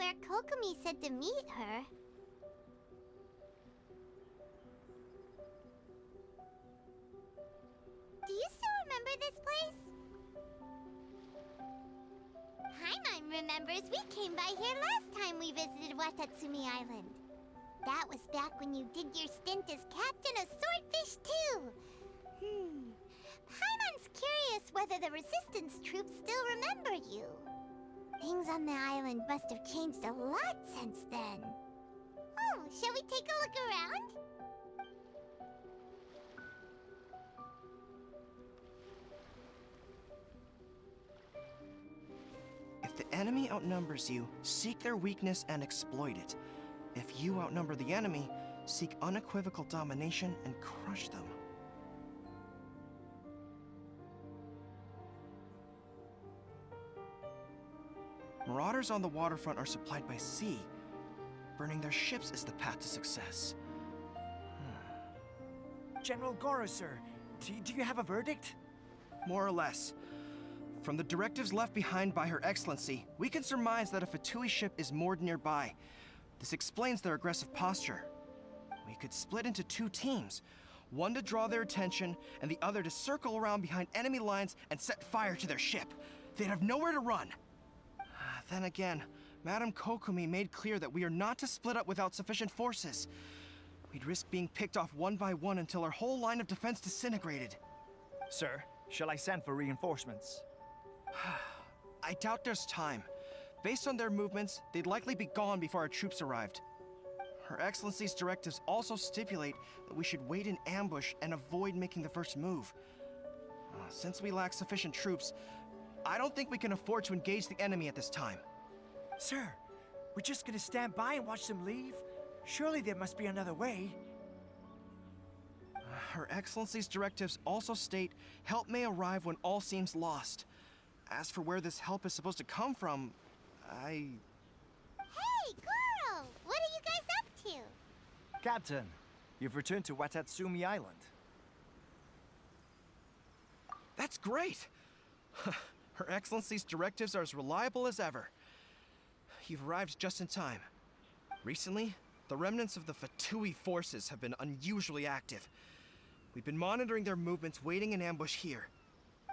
where Kokomi said to meet her. Do you still remember this place? Paimon remembers we came by here last time we visited Watatsumi Island. That was back when you did your stint as captain of Swordfish too. Paimon's curious whether the Resistance troops still remember you. Things on the island must have changed a lot since then. Oh, shall we take a look around? If the enemy outnumbers you, seek their weakness and exploit it. If you outnumber the enemy, seek unequivocal domination and crush them. Marauders on the waterfront are supplied by sea. Burning their ships is the path to success. General Goro, sir, do you have a verdict? More or less. From the directives left behind by Her Excellency, we can surmise that a Fatui ship is moored nearby. This explains their aggressive posture. We could split into two teams, one to draw their attention and the other to circle around behind enemy lines and set fire to their ship. They'd have nowhere to run. Then again, Madame Kokomi made clear that we are not to split up without sufficient forces. We'd risk being picked off one by one until our whole line of defense disintegrated. Sir, shall I send for reinforcements? I doubt there's time. Based on their movements, they'd likely be gone before our troops arrived. Her Excellency's directives also stipulate that we should wait in ambush and avoid making the first move. Since we lack sufficient troops, I don't think we can afford to engage the enemy at this time. Sir, we're just gonna stand by and watch them leave? Surely there must be another way. Her Excellency's directives also state help may arrive when all seems lost. As for where this help is supposed to come from, Hey, Goro! What are you guys up to? Captain, you've returned to Watatsumi Island. That's great! Her Excellency's directives are as reliable as ever. You've arrived just in time. Recently, the remnants of the Fatui forces have been unusually active. We've been monitoring their movements, waiting in ambush here.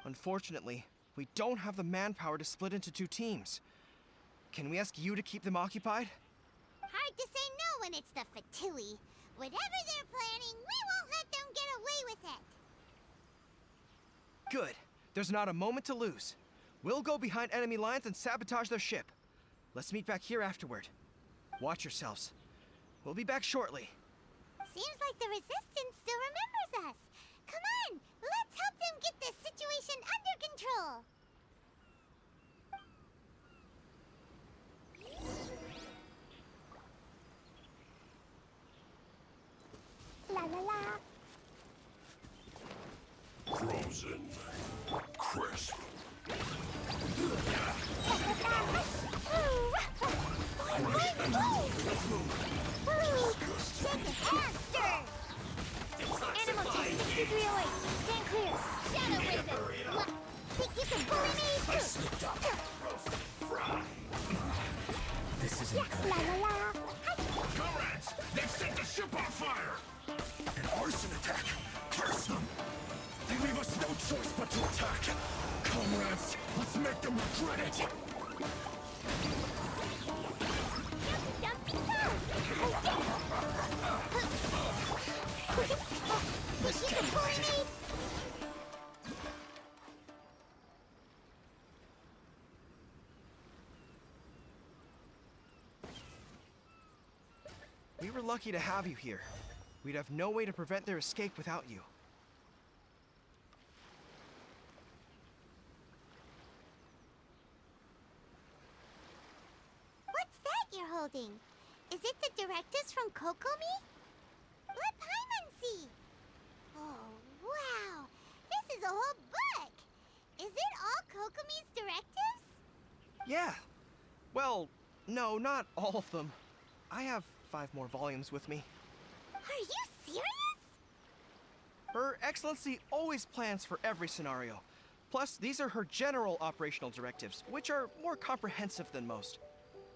Unfortunately, we don't have the manpower to split into two teams. Can we ask you to keep them occupied? Hard to say no when it's the Fatui. Whatever they're planning, we won't let them get away with it. Good. There's not a moment to lose. We'll go behind enemy lines and sabotage their ship. Let's meet back here afterward. Watch yourselves. We'll be back shortly. Seems like the Resistance still remembers us. Come on, let's help them get this situation under control. La la la. Frozen. Crisp. Shake it and stir. Animal test 6308. Stand clear. Shadow Raven. Think you can bully me? I slipped up. Fry. This isn't good. La la la. Comrades, they've set the ship on fire! An arson attack! Curse them! They leave us no choice but to attack! Comrades, let's make them regret it! Jumpy toad. Think you can bully me? We were lucky to have you here. We'd have no way to prevent their escape without you. What's that you're holding? Is it the directives from Kokomi? Let Paimon see. Oh, wow. This is a whole book. Is it all Kokomi's directives? Yeah. Well, no, not all of them. I have 5 more volumes with me. Are you serious? Her Excellency always plans for every scenario. Plus, these are her general operational directives, which are more comprehensive than most.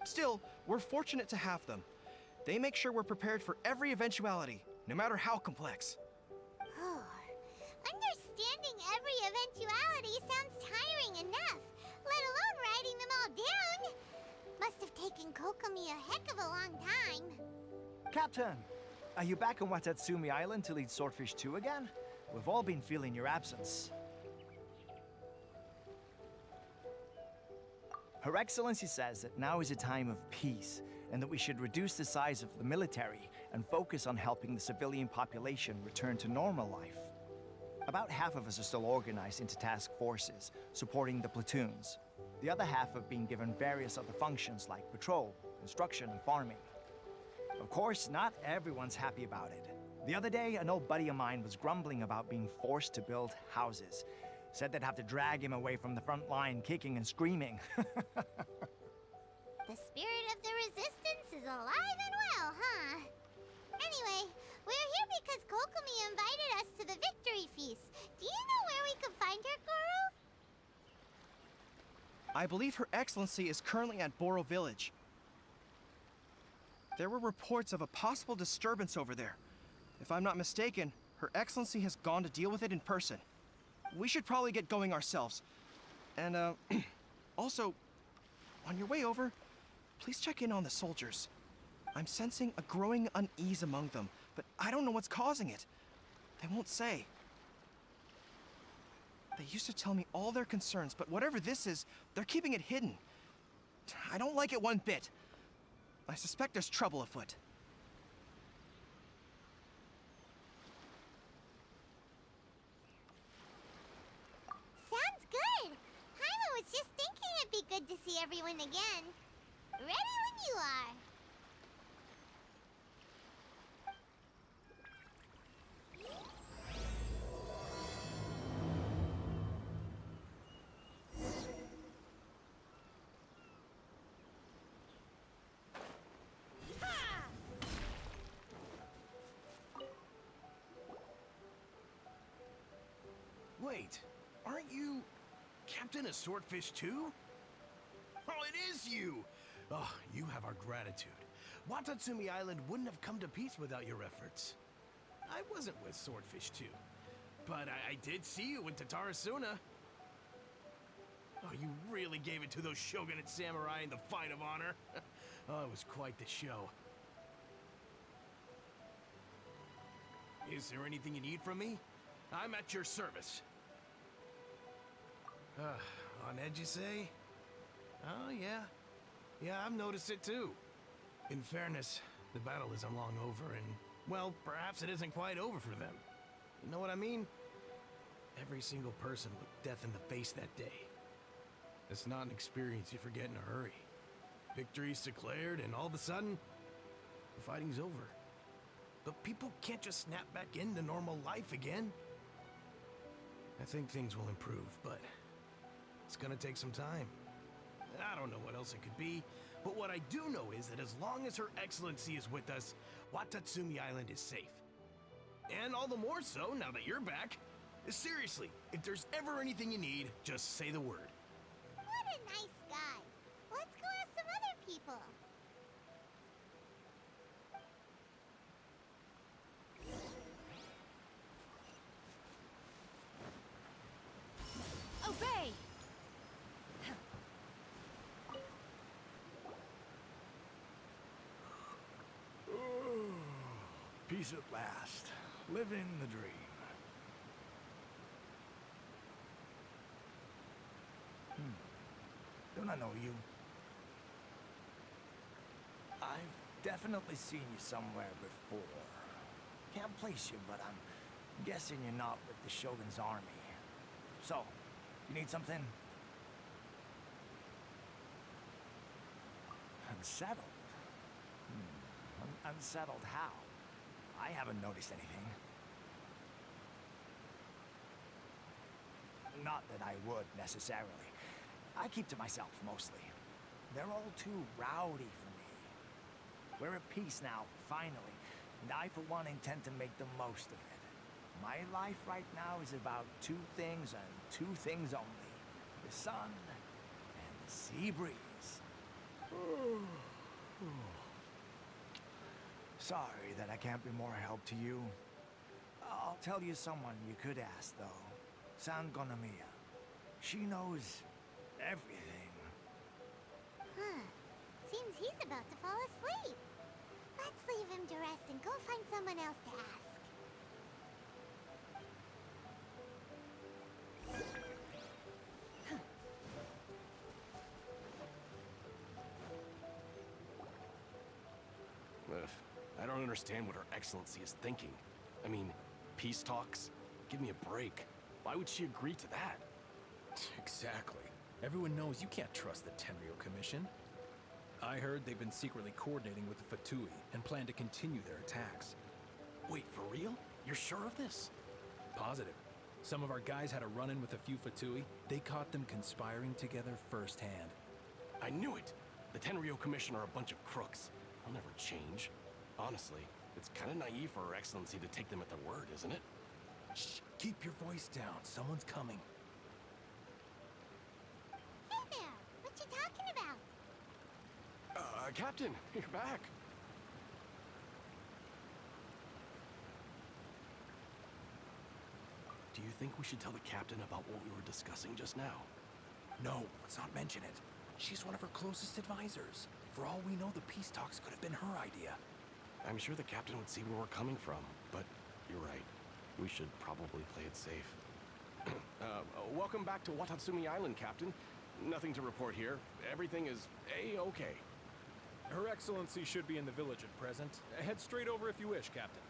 Still, we're fortunate to have them. They make sure we're prepared for every eventuality, no matter how complex. Understanding every eventuality sounds tiring enough, let alone writing them all down. Must have taken Kokomi a heck of a long time. Captain, are you back on Watatsumi Island to lead Swordfish 2 again? We've all been feeling your absence. Her Excellency says that now is a time of peace, and that we should reduce the size of the military and focus on helping the civilian population return to normal life. About half of us are still organized into task forces, supporting the platoons. The other half have been given various other functions like patrol, construction, and farming. Of course, not everyone's happy about it. The other day, an old buddy of mine was grumbling about being forced to build houses. Said they'd have to drag him away from the front line, kicking and screaming. The spirit of the resistance is alive and well, huh? Anyway, we're here because Kokomi invited us to the victory feast. Do you know where we can find her, Guru? I believe Her Excellency is currently at Boro Village. There were reports of a possible disturbance over there. If I'm not mistaken, Her Excellency has gone to deal with it in person. We should probably get going ourselves. And, also, on your way over, please check in on the soldiers. I'm sensing a growing unease among them, but I don't know what's causing it. They won't say. They used to tell me all their concerns, but whatever this is, they're keeping it hidden. I don't like it one bit. I suspect there's trouble afoot. Sounds good. Paimon was just thinking it'd be good to see everyone again. Ready when you are. Wait, aren't you Captain of Swordfish 2? Oh, it is you! Oh, you have our gratitude. Watatsumi Island wouldn't have come to peace without your efforts. I wasn't with Swordfish 2, but I did see you with Tatarasuna. Oh, you really gave it to those shogunate samurai in the fight of honor. Oh, it was quite the show. Is there anything you need from me? I'm at your service. On edge, you say? Oh, yeah. Yeah, I've noticed it too. In fairness, the battle isn't long over, and, well, perhaps it isn't quite over for them. You know what I mean? Every single person looked death in the face that day. It's not an experience you forget in a hurry. Victory's declared, and all of a sudden, the fighting's over. But people can't just snap back into normal life again. I think things will improve, but it's gonna take some time. I don't know what else it could be, but what I do know is that as long as Her Excellency is with us, Watatsumi Island is safe. And all the more so now that you're back. Seriously, if there's ever anything you need, just say the word. What a nice guy. Let's go ask some other people. Obey! Peace at last. Living the dream. Don't I know you? I've definitely seen you somewhere before. Can't place you, but I'm guessing you're not with the Shogun's army. So, you need something? Unsettled? Unsettled how? I haven't noticed anything. Not that I would, necessarily. I keep to myself, mostly. They're all too rowdy for me. We're at peace now, finally, and I, for one, intend to make the most of it. My life right now is about two things and two things only. The sun and the sea breeze. Sorry that I can't be more help to you. I'll tell you someone you could ask, though. San Gonomiya. She knows everything. Huh. Seems he's about to fall asleep. Let's leave him to rest and go find someone else to ask. Ugh, I don't understand what Her Excellency is thinking. I mean, peace talks? Give me a break. Why would she agree to that? Exactly. Everyone knows you can't trust the Tenryo Commission. I heard they've been secretly coordinating with the Fatui and plan to continue their attacks. Wait, for real? You're sure of this? Positive. Some of our guys had a run-in with a few Fatui. They caught them conspiring together firsthand. I knew it! The Tenryo Commission are a bunch of crooks. They'll never change. Honestly, it's kind of naive for Her Excellency to take them at their word, isn't it? Shh! Keep your voice down. Someone's coming. Hey there! What you talking about? Captain, you're back. Do you think we should tell the captain about what we were discussing just now? No, let's not mention it. She's one of her closest advisors. For all we know, the peace talks could have been her idea. I'm sure the captain would see where we're coming from, but you're right. We should probably play it safe. Welcome back to Watatsumi Island, Captain. Nothing to report here. Everything is A-okay. Her Excellency should be in the village at present. Head straight over if you wish, Captain.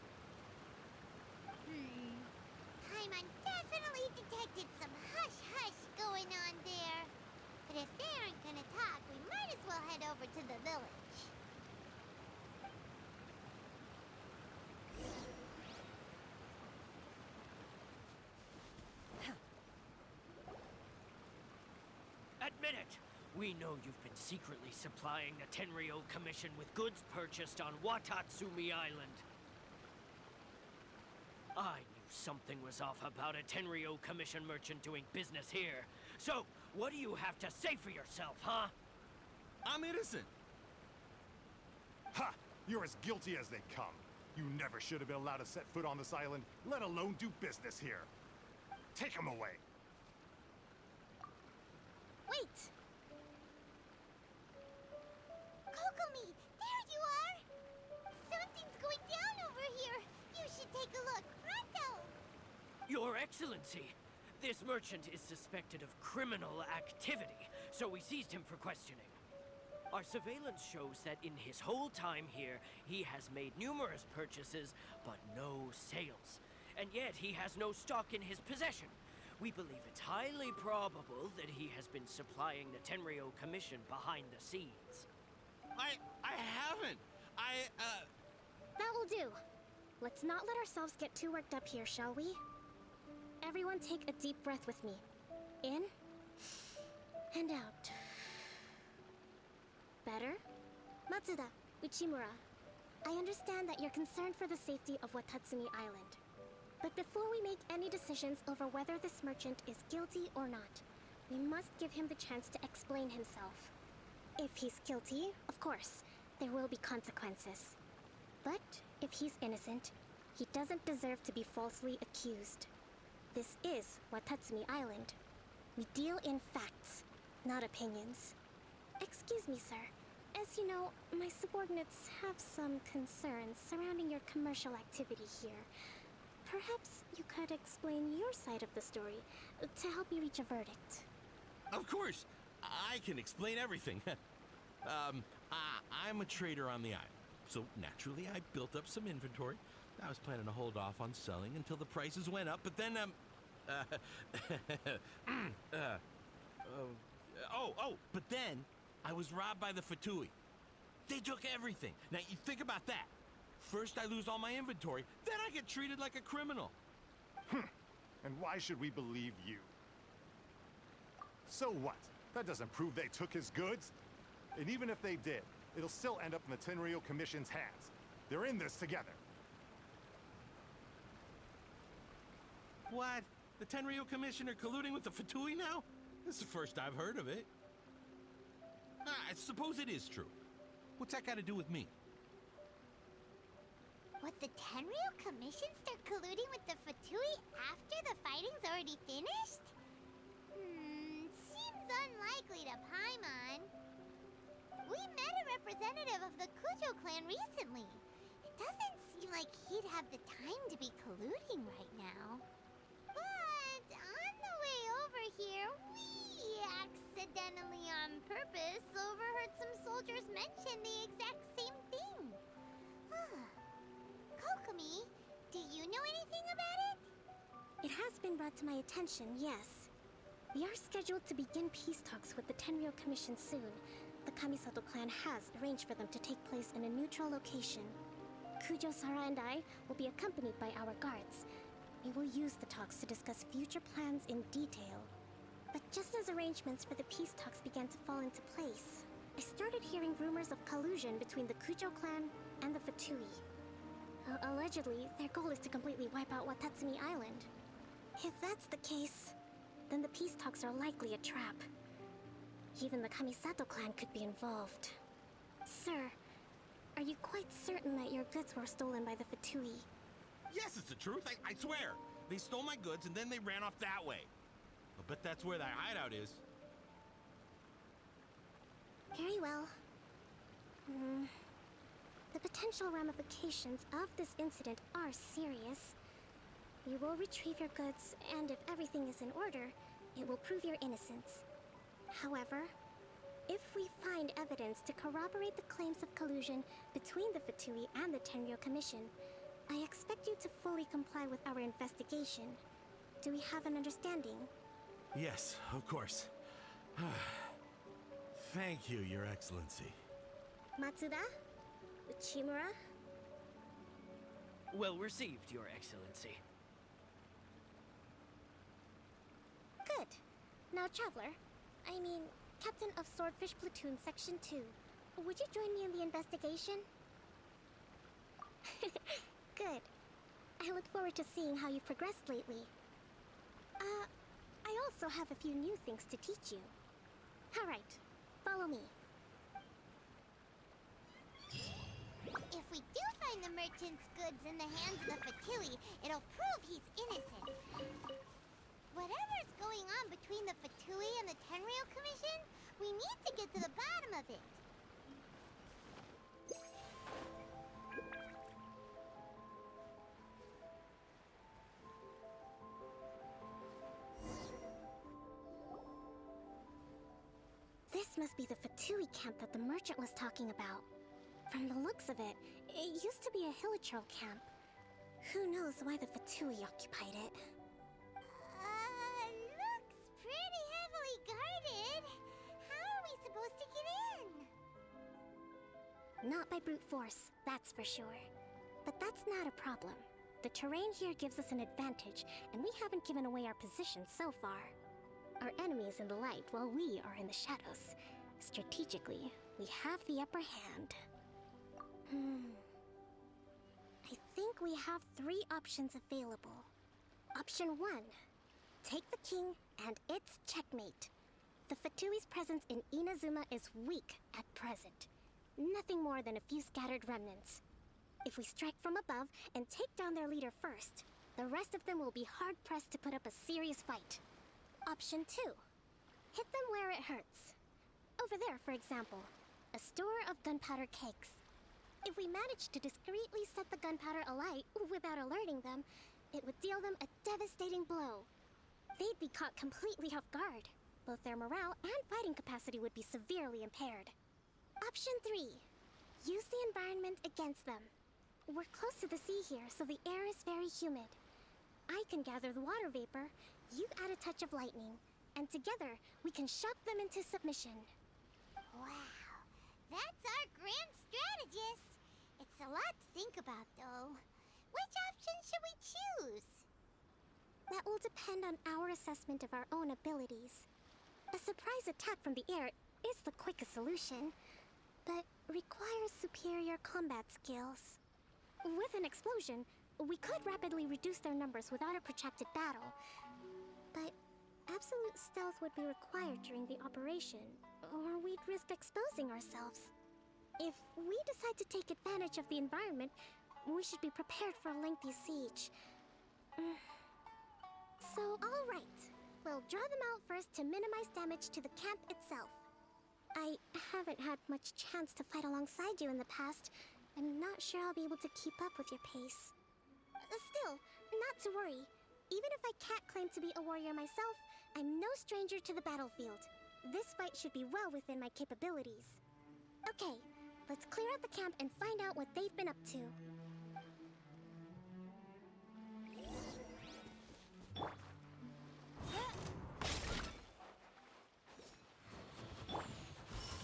Paimon definitely detected some hush-hush going on there. But if they aren't gonna talk, we might as well head over to the village. Admit it! We know you've been secretly supplying the Tenryo Commission with goods purchased on Watatsumi Island. I knew something was off about a Tenryo Commission merchant doing business here. So, what do you have to say for yourself, huh? I'm innocent. Ha! You're as guilty as they come. You never should have been allowed to set foot on this island, let alone do business here. Take him away. Wait! Kokomi, there you are! Something's going down over here. You should take a look. Pronto! Your Excellency! This merchant is suspected of criminal activity, so we seized him for questioning. Our surveillance shows that in his whole time here, he has made numerous purchases, but no sales. And yet he has no stock in his possession. We believe it's highly probable that he has been supplying the Tenryo Commission behind the scenes. I haven't. That will do. Let's not let ourselves get too worked up here, shall we? Everyone take a deep breath with me. In and out. Better? Matsuda, Uchimura, I understand that you're concerned for the safety of Watatsumi Island. But before we make any decisions over whether this merchant is guilty or not, we must give him the chance to explain himself. If he's guilty, of course, there will be consequences. But if he's innocent, he doesn't deserve to be falsely accused. This is Watatsumi Island. We deal in facts, not opinions. Excuse me, sir. As you know, my subordinates have some concerns surrounding your commercial activity here. Perhaps you could explain your side of the story to help me reach a verdict. Of course, I can explain everything. I'm a trader on the island, so naturally I built up some inventory. I was planning to hold off on selling until the prices went up, but then, but then I was robbed by the Fatui. They took everything. Now, you think about that. First I lose all my inventory, then I get treated like a criminal. And why should we believe you? So what? That doesn't prove they took his goods. And even if they did, it'll still end up in the Tenryo Commission's hands. They're in this together. What? The Tenryo Commission are colluding with the Fatui now? This is the first I've heard of it. I suppose it is true. What's that got to do with me? Would the Tenryou Commission start colluding with the Fatui after the fighting's already finished? Seems unlikely to Paimon. We met a representative of the Kujo clan recently. It doesn't seem like he'd have the time to be colluding right now. But on the way over here, we accidentally on purpose overheard some soldiers mention the exact same thing. Kokomi, do you know anything about it? It has been brought to my attention, yes. We are scheduled to begin peace talks with the Tenryou Commission soon. The Kamisato clan has arranged for them to take place in a neutral location. Kujo, Sara, and I will be accompanied by our guards. We will use the talks to discuss future plans in detail. But just as arrangements for the peace talks began to fall into place, I started hearing rumors of collusion between the Kujo clan and the Fatui. Allegedly, their goal is to completely wipe out Watatsumi Island. If that's the case, then the peace talks are likely a trap. Even the Kamisato clan could be involved. Sir, are you quite certain that your goods were stolen by the Fatui? Yes, it's the truth. I swear. They stole my goods and then they ran off that way. I bet that's where their hideout is. Very well. The potential ramifications of this incident are serious. We will retrieve your goods, and if everything is in order, it will prove your innocence. However, if we find evidence to corroborate the claims of collusion between the Fatui and the Tenryou Commission, I expect you to fully comply with our investigation. Do we have an understanding? Yes, of course. Thank you, Your Excellency. Matsuda? Uchimura? Well received, Your Excellency. Good. Now, Traveler, Captain of Swordfish Platoon Section 2, would you join me in the investigation? Good. I look forward to seeing how you've progressed lately. I also have a few new things to teach you. Alright, follow me. If we do find the merchant's goods in the hands of the Fatui, it'll prove he's innocent. Whatever's going on between the Fatui and the Tenryou Commission, we need to get to the bottom of it. This must be the Fatui camp that the merchant was talking about. From the looks of it, it used to be a Hilichurl camp. Who knows why the Fatui occupied it? Looks pretty heavily guarded. How are we supposed to get in? Not by brute force, that's for sure. But that's not a problem. The terrain here gives us an advantage, and we haven't given away our position so far. Our enemy is in the light while we are in the shadows. Strategically, we have the upper hand. I think we have 3 options available. Option 1. Take the king, and it's checkmate. The Fatui's presence in Inazuma is weak at present. Nothing more than a few scattered remnants. If we strike from above and take down their leader first, the rest of them will be hard-pressed to put up a serious fight. Option 2. Hit them where it hurts. Over there, for example, a store of gunpowder cakes. If we manage to discreetly set the gunpowder alight without alerting them, it would deal them a devastating blow. They'd be caught completely off guard. Both their morale and fighting capacity would be severely impaired. Option 3. Use the environment against them. We're close to the sea here, so the air is very humid. I can gather the water vapor, you add a touch of lightning, and together we can shock them into submission. Wow, that's our grand strategist. It's a lot to think about, though. Which option should we choose? That will depend on our assessment of our own abilities. A surprise attack from the air is the quickest solution, but requires superior combat skills. With an explosion, we could rapidly reduce their numbers without a protracted battle. But absolute stealth would be required during the operation. or we'd risk exposing ourselves. If we decide to take advantage of the environment, we should be prepared for a lengthy siege. So, alright. We'll draw them out first to minimize damage to the camp itself. I haven't had much chance to fight alongside you in the past. I'm not sure I'll be able to keep up with your pace. Still, not to worry. Even if I can't claim to be a warrior myself, I'm no stranger to the battlefield. This fight should be well within my capabilities. Okay, let's clear out the camp and find out what they've been up to.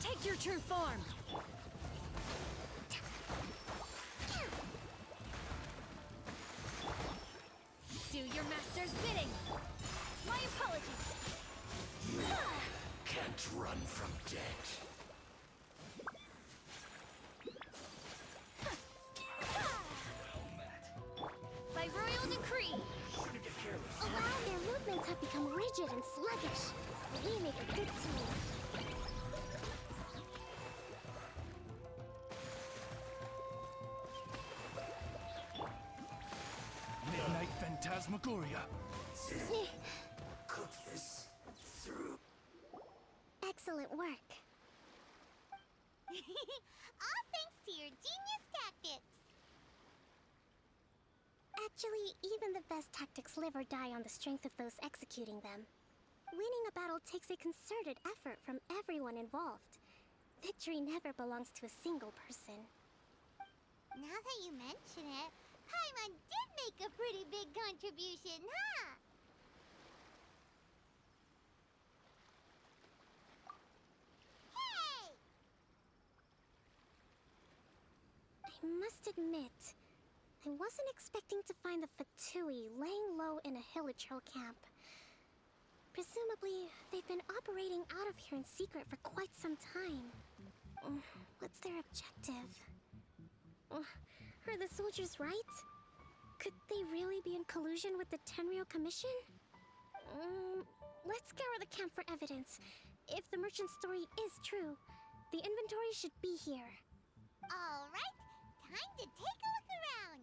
Take your true form! Do your master's bidding! My apologies! Can't run from death. By royal decree! Oh wow, their movements have become rigid and sluggish. We make a good team. Midnight Phantasmagoria. Cook this through. Excellent work. All thanks to your genius tactics. Actually, even the best tactics live or die on the strength of those executing them. Winning a battle takes a concerted effort from everyone involved. Victory never belongs to a single person. Now that you mention it, Paimon did make a pretty big contribution, huh? Hey! I must admit, I wasn't expecting to find the Fatui laying low in a Hilichurl camp. Presumably, they've been operating out of here in secret for quite some time. What's their objective? Are the soldiers right? Could they really be in collusion with the Tenryou Commission? Let's scour the camp for evidence. If the merchant's story is true, the inventory should be here. All right, time to take a look around.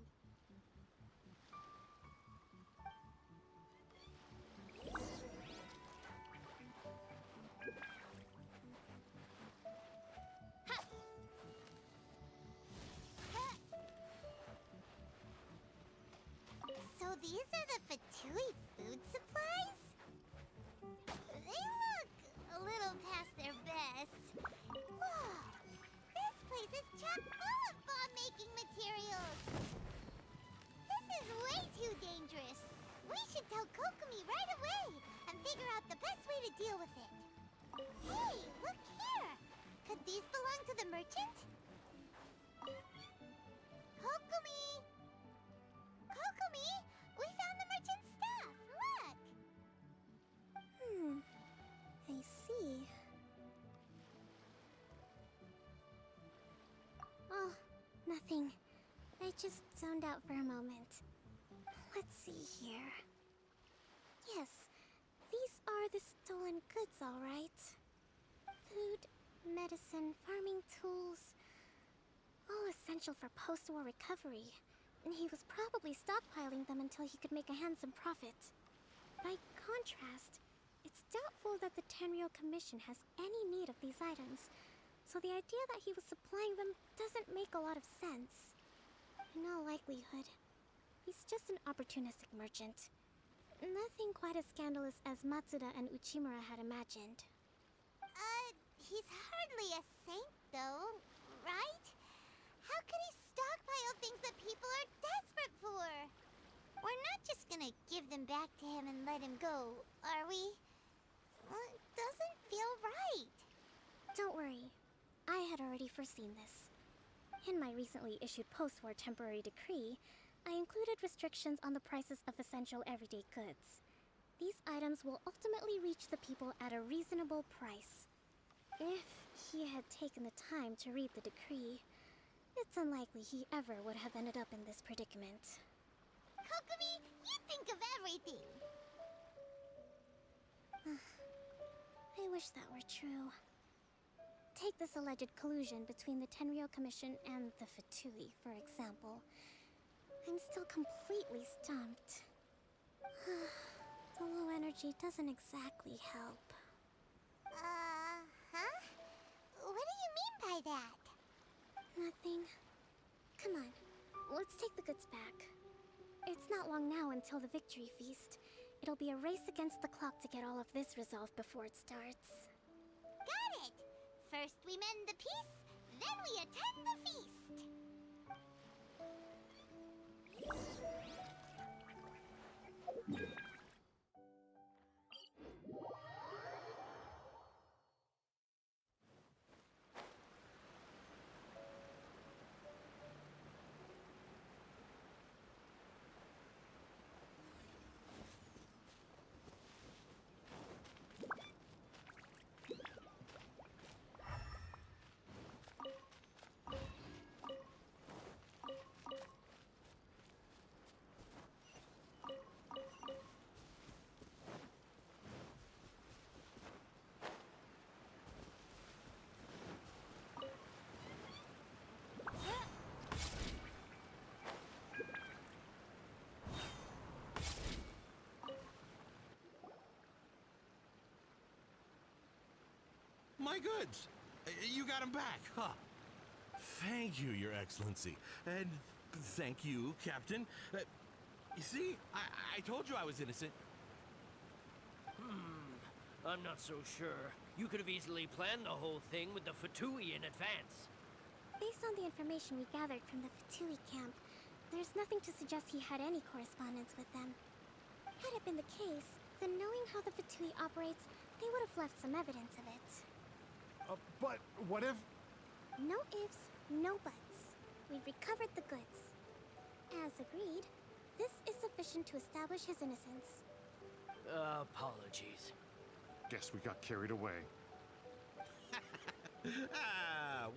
So these are the Fatui food supplies? They look a little past their best. Whoa! This place is chock full of bomb-making materials! This is way too dangerous! We should tell Kokomi right away and figure out the best way to deal with it. Hey, look here! Could these belong to the merchant? Kokomi! Kokomi! We found the merchant's stuff! Look! I see. Oh, nothing. I just zoned out for a moment. Let's see here. Yes, these are the stolen goods, all right. Food, medicine, farming tools. All essential for post-war recovery. And he was probably stockpiling them until he could make a handsome profit. By contrast, it's doubtful that the Tenryou Commission has any need of these items, so the idea that he was supplying them doesn't make a lot of sense. In all likelihood, he's just an opportunistic merchant. Nothing quite as scandalous as Matsuda and Uchimura had imagined. He's hardly a saint, though, right? How could he stockpile things that people are desperate for? We're not just gonna give them back to him and let him go, are we? Well, it doesn't feel right. Don't worry. I had already foreseen this. In my recently issued post-war temporary decree, I included restrictions on the prices of essential everyday goods. These items will ultimately reach the people at a reasonable price. If he had taken the time to read the decree, it's unlikely he ever would have ended up in this predicament. Kokomi, you think of everything! I wish that were true. Take this alleged collusion between the Tenryou Commission and the Fatui, for example. I'm still completely stumped. The low energy doesn't exactly help. Huh? What do you mean by that? Nothing. Come on, let's take the goods back. It's not long now until the victory feast. It'll be a race against the clock to get all of this resolved before it starts. Got it! First we mend the peace, then we attend the feast. My goods! You got them back, huh? Thank you, Your Excellency. And thank you, Captain. You see, I told you I was innocent. I'm not so sure. You could have easily planned the whole thing with the Fatui in advance. Based on the information we gathered from the Fatui camp, there's nothing to suggest he had any correspondence with them. Had it been the case, then knowing how the Fatui operates, they would have left some evidence of it. But what if... No ifs, no buts. We've recovered the goods. As agreed, this is sufficient to establish his innocence. Apologies. Guess we got carried away.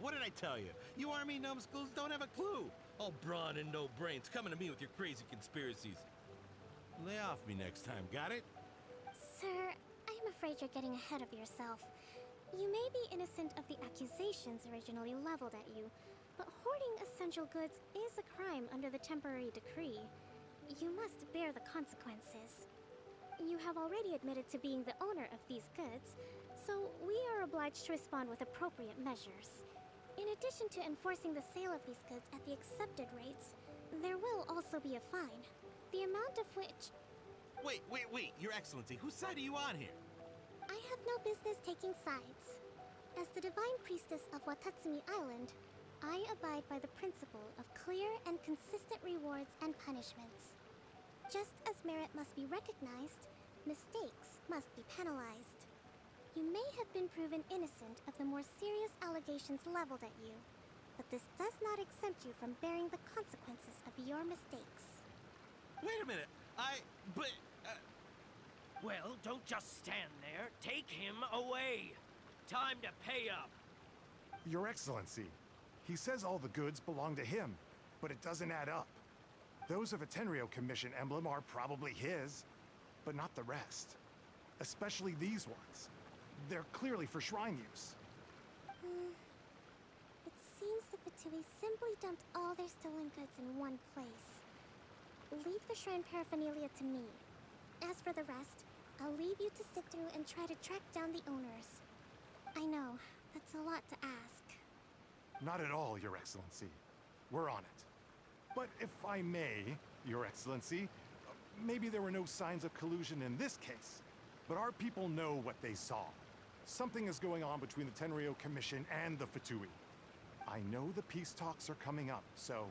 What did I tell you? You army numbskulls don't have a clue. All brawn and no brains coming to me with your crazy conspiracies. Lay off me next time, got it? Sir, I'm afraid you're getting ahead of yourself. You may be innocent of the accusations originally leveled at you, but hoarding essential goods is a crime under the temporary decree. You must bear the consequences. You have already admitted to being the owner of these goods, so we are obliged to respond with appropriate measures. In addition to enforcing the sale of these goods at the accepted rates, there will also be a fine, the amount of which... Wait, Your Excellency, whose side are you on here? I have no business taking sides. As the Divine Priestess of Watatsumi Island, I abide by the principle of clear and consistent rewards and punishments. Just as merit must be recognized, mistakes must be penalized. You may have been proven innocent of the more serious allegations leveled at you, but this does not exempt you from bearing the consequences of your mistakes. Wait a minute, Well, don't just stand there. Take him away. Time to pay up. Your Excellency, he says all the goods belong to him, but it doesn't add up. Those of a Tenryou Commission emblem are probably his, but not the rest. Especially these ones. They're clearly for shrine use. It seems the Fatui simply dumped all their stolen goods in one place. Leave the shrine paraphernalia to me. As for the rest, I'll leave you to sift through and try to track down the owners. I know, that's a lot to ask. Not at all, Your Excellency. We're on it. But if I may, Your Excellency, maybe there were no signs of collusion in this case, but our people know what they saw. Something is going on between the Tenryou Commission and the Fatui. I know the peace talks are coming up, so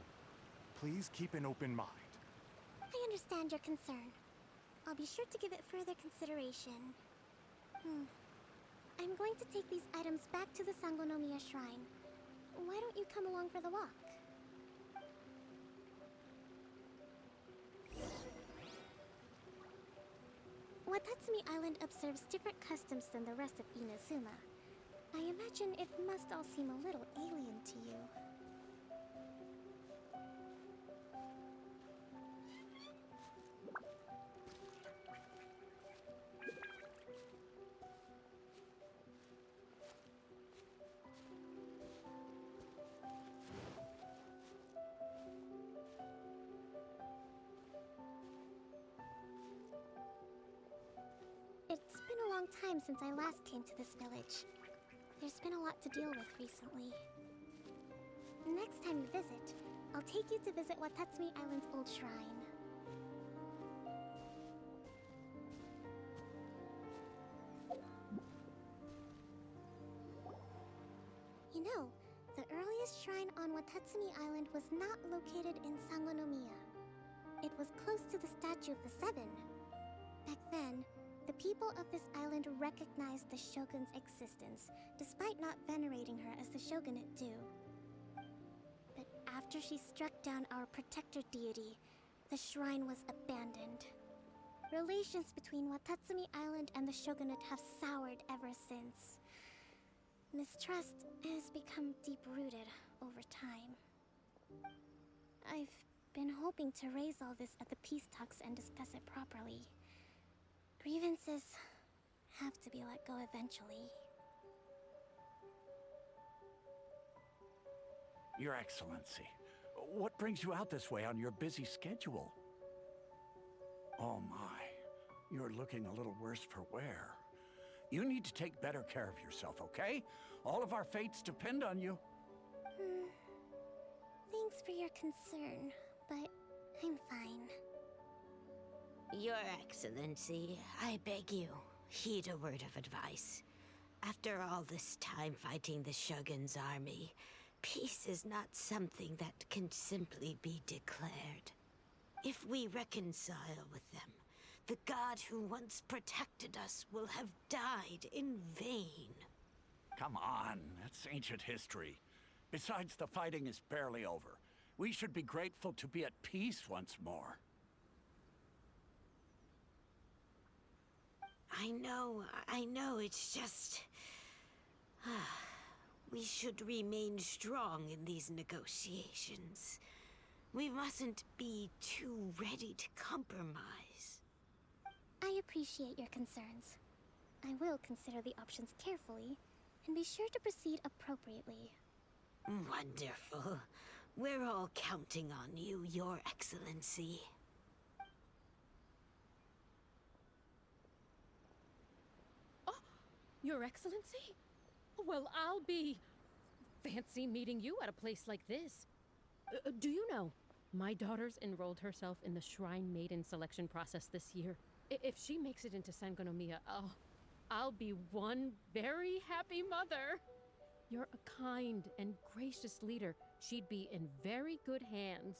please keep an open mind. I understand your concern. I'll be sure to give it further consideration. I'm going to take these items back to the Sangonomiya Shrine. Why don't you come along for the walk? Watatsumi Island observes different customs than the rest of Inazuma. I imagine it must all seem a little alien to you. long time since I last came to this village. There's been a lot to deal with recently. Next time you visit, I'll take you to visit Watatsumi Island's old shrine. You know, the earliest shrine on Watatsumi Island was not located in Sangonomiya. It was close to the Statue of the Seven. Back then, the people of this island recognized the Shogun's existence, despite not venerating her as the Shogunate do. But after she struck down our protector deity, the shrine was abandoned. Relations between Watatsumi Island and the Shogunate have soured ever since. Mistrust has become deep-rooted over time. I've been hoping to raise all this at the peace talks and discuss it properly. Grievances have to be let go eventually. Your Excellency, what brings you out this way on your busy schedule? Oh my, you're looking a little worse for wear. You need to take better care of yourself, okay? All of our fates depend on you. Thanks for your concern, but I'm fine. Your Excellency, I beg you, heed a word of advice. After all this time fighting the Shogun's army, peace is not something that can simply be declared. If we reconcile with them, the god who once protected us will have died in vain. Come on, that's ancient history. Besides, the fighting is barely over. We should be grateful to be at peace once more. I know, it's just... we should remain strong in these negotiations. We mustn't be too ready to compromise. I appreciate your concerns. I will consider the options carefully, and be sure to proceed appropriately. Wonderful. We're all counting on you, Your Excellency. Oh, Your Excellency? Well, I'll be... fancy meeting you at a place like this. Do you know, my daughter's enrolled herself in the Shrine Maiden selection process this year. If she makes it into Sangonomiya, I'll be one very happy mother. You're a kind and gracious leader. She'd be in very good hands.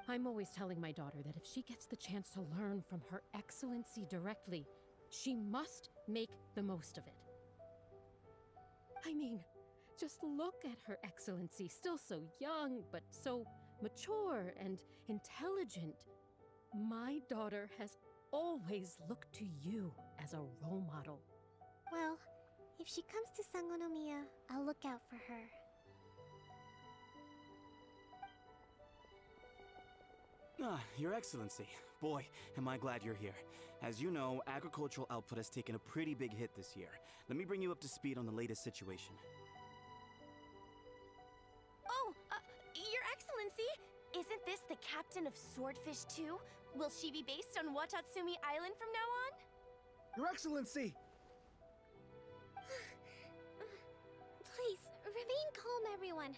I'm always telling my daughter that if she gets the chance to learn from Her Excellency directly, she must make the most of it. I mean, just look at Her Excellency, still so young, but so mature and intelligent. My daughter has always looked to you as a role model. Well, if she comes to Sangonomiya, I'll look out for her. Your Excellency. Boy, am I glad you're here. As you know, agricultural output has taken a pretty big hit this year. Let me bring you up to speed on the latest situation. Oh, Your Excellency! Isn't this the captain of Swordfish 2? Will she be based on Watatsumi Island from now on? Your Excellency! Please, remain calm, everyone.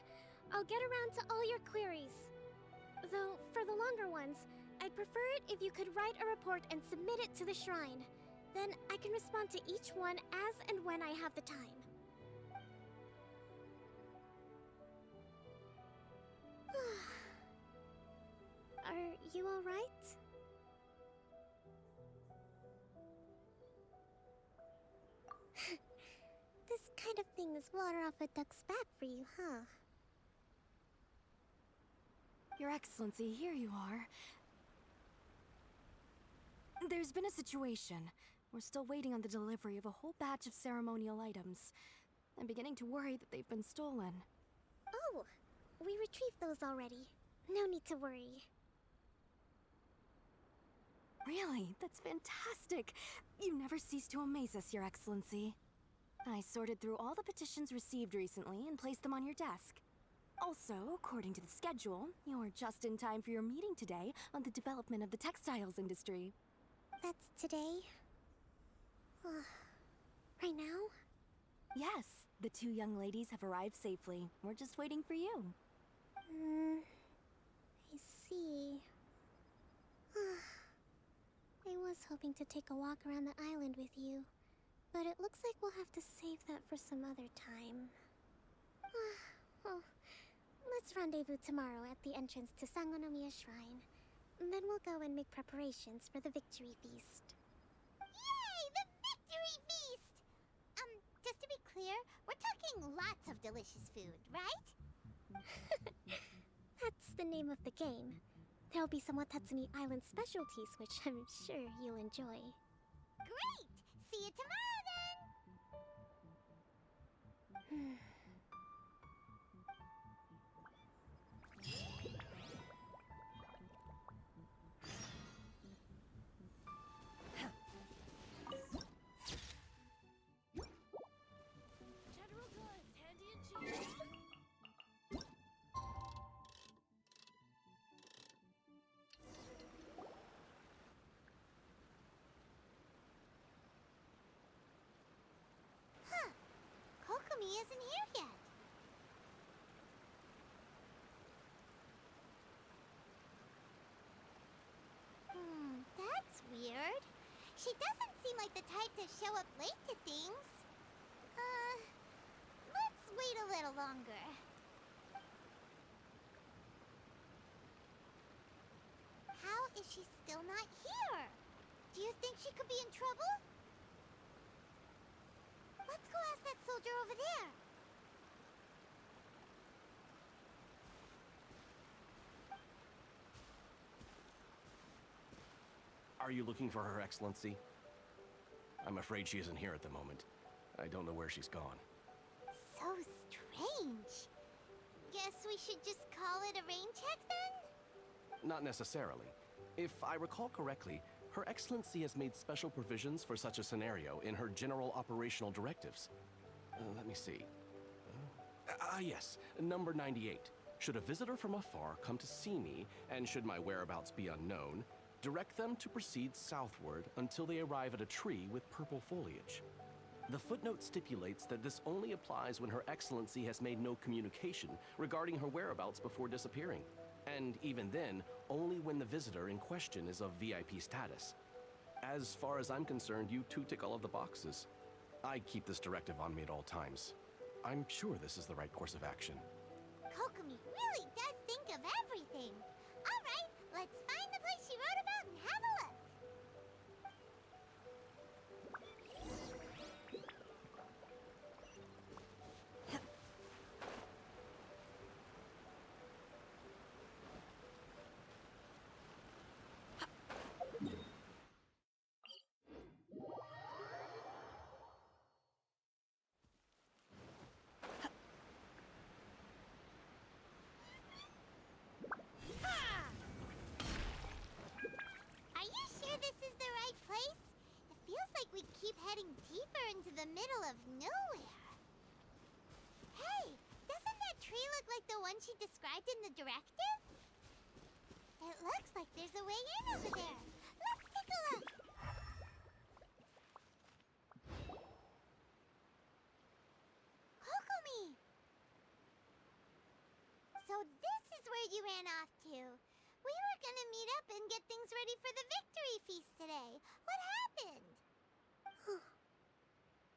I'll get around to all your queries. Though, for the longer ones, I'd prefer it if you could write a report and submit it to the shrine. Then I can respond to each one as and when I have the time. Are you all right? This kind of thing is water off a duck's back for you, huh? Your Excellency, here you are. There's been a situation. We're still waiting on the delivery of a whole batch of ceremonial items. I'm beginning to worry that they've been stolen. Oh, we retrieved those already. No need to worry. Really? That's fantastic! You never cease to amaze us, Your Excellency. I sorted through all the petitions received recently and placed them on your desk. Also, according to the schedule, you're just in time for your meeting today on the development of the textiles industry. That's today? by now? Yes, the two young ladies have arrived safely. We're just waiting for you. I see. I was hoping to take a walk around the island with you, but it looks like we'll have to save that for some other time. Well, let's rendezvous tomorrow at the entrance to Sangonomiya Shrine. Then we'll go and make preparations for the victory feast. Yay! The victory feast! Just to be clear, we're talking lots of delicious food, right? That's the name of the game. There'll be some Watatsumi Island specialties, which I'm sure you'll enjoy. Great! See you tomorrow then! General goods, handy and cheap. Huh. Kokomi isn't here yet. That's weird. She doesn't seem like the type to show up late to things. Let's wait a little longer. How is she still not here? Do you think she could be in trouble? Let's go ask that soldier over there. Are you looking for Her Excellency? I'm afraid she isn't here at the moment. I don't know where she's gone. So strange. Guess we should just call it a rain check then? Not necessarily. If I recall correctly, Her Excellency has made special provisions for such a scenario in her general operational directives. Let me see. Yes, number 98. Should a visitor from afar come to see me, and should my whereabouts be unknown, direct them to proceed southward until they arrive at a tree with purple foliage. The footnote stipulates that this only applies when Her Excellency has made no communication regarding her whereabouts before disappearing. And even then, only when the visitor in question is of VIP status. As far as I'm concerned, you two tick all of the boxes. I keep this directive on me at all times. I'm sure this is the right course of action. Kokomi really does think of everything. All right, let's find the place she wrote about and have a look. Are you sure this is the right place? It feels like we keep heading deeper into the middle of nowhere. Hey, doesn't that tree look like the one she described in the directive? It looks like there's a way in over there. Let's take a look. Kokomi! So this is where you ran off to. We were gonna meet up and get things ready for the victory feast today. What happened?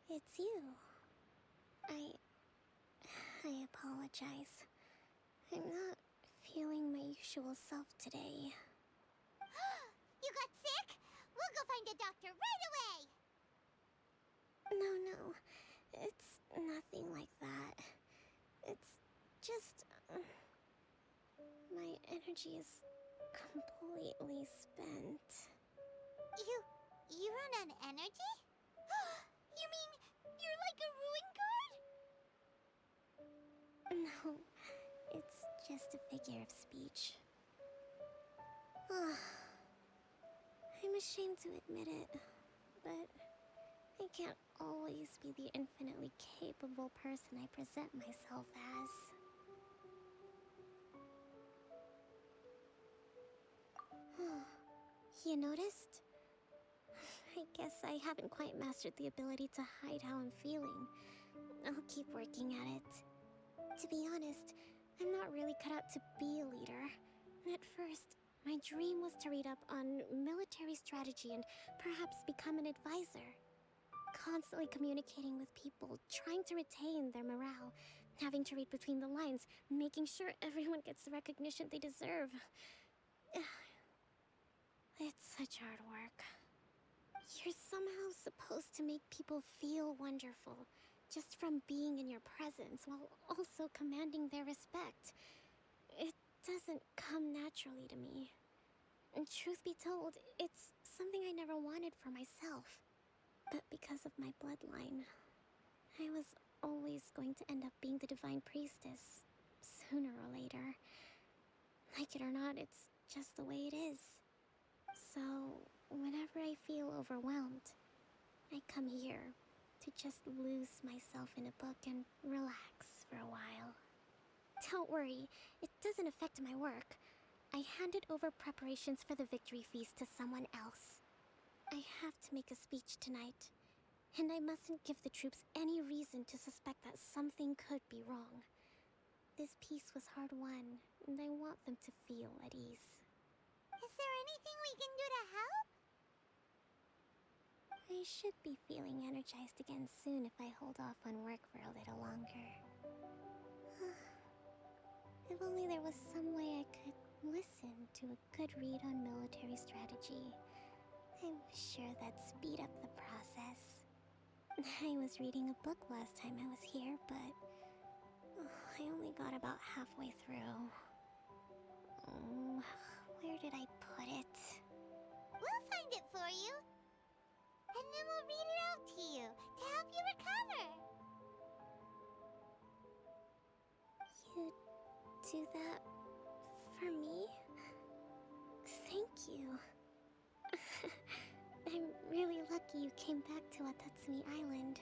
It's you. I apologize. I'm not feeling my usual self today. You got sick? We'll go find a doctor right away. No. It's nothing like that. It's just... my energy is completely spent. You run on energy? You mean you're like a ruin guard? No, it's just a figure of speech. I'm ashamed to admit it, but I can't always be the infinitely capable person I present myself as. You noticed? I guess I haven't quite mastered the ability to hide how I'm feeling. I'll keep working at it. To be honest, I'm not really cut out to be a leader. At first, my dream was to read up on military strategy and perhaps become an advisor. Constantly communicating with people, trying to retain their morale, having to read between the lines, making sure everyone gets the recognition they deserve. It's such hard work. You're somehow supposed to make people feel wonderful, just from being in your presence, while also commanding their respect. It doesn't come naturally to me. And truth be told, it's something I never wanted for myself. But because of my bloodline, I was always going to end up being the Divine Priestess, sooner or later. Like it or not, it's just the way it is. So, whenever I feel overwhelmed, I come here to just lose myself in a book and relax for a while. Don't worry, it doesn't affect my work. I handed over preparations for the victory feast to someone else. I have to make a speech tonight, and I mustn't give the troops any reason to suspect that something could be wrong. This peace was hard-won, and I want them to feel at ease. Is there anything we can do to help? I should be feeling energized again soon if I hold off on work for a little longer. If only there was some way I could listen to a good read on military strategy. I'm sure that'd speed up the process. I was reading a book last time I was here, but I only got about halfway through. Where did I put it? We'll find it for you. And then we'll read it out to you to help you recover. You do that for me? Thank you. I'm really lucky you came back to Watatsumi Island.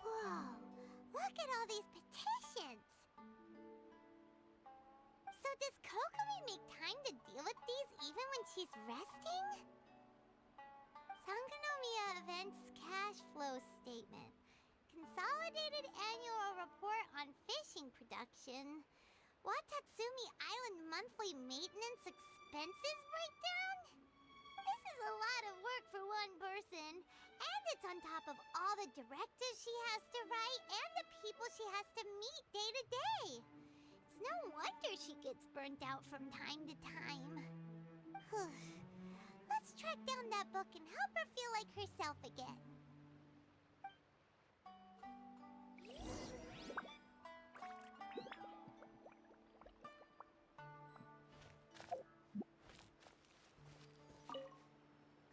Whoa, look at all these petitions. So does Kokomi make time to deal with these even when she's resting? Sangonomiya Events Cash Flow Statement. Consolidated Annual Report on Fishing Production. Watatsumi Island Monthly Maintenance Expenses Breakdown? This is a lot of work for one person. And it's on top of all the directives she has to write and the people she has to meet day to day. It's no wonder she gets burnt out from time to time. Let's track down that book and help her feel like herself again.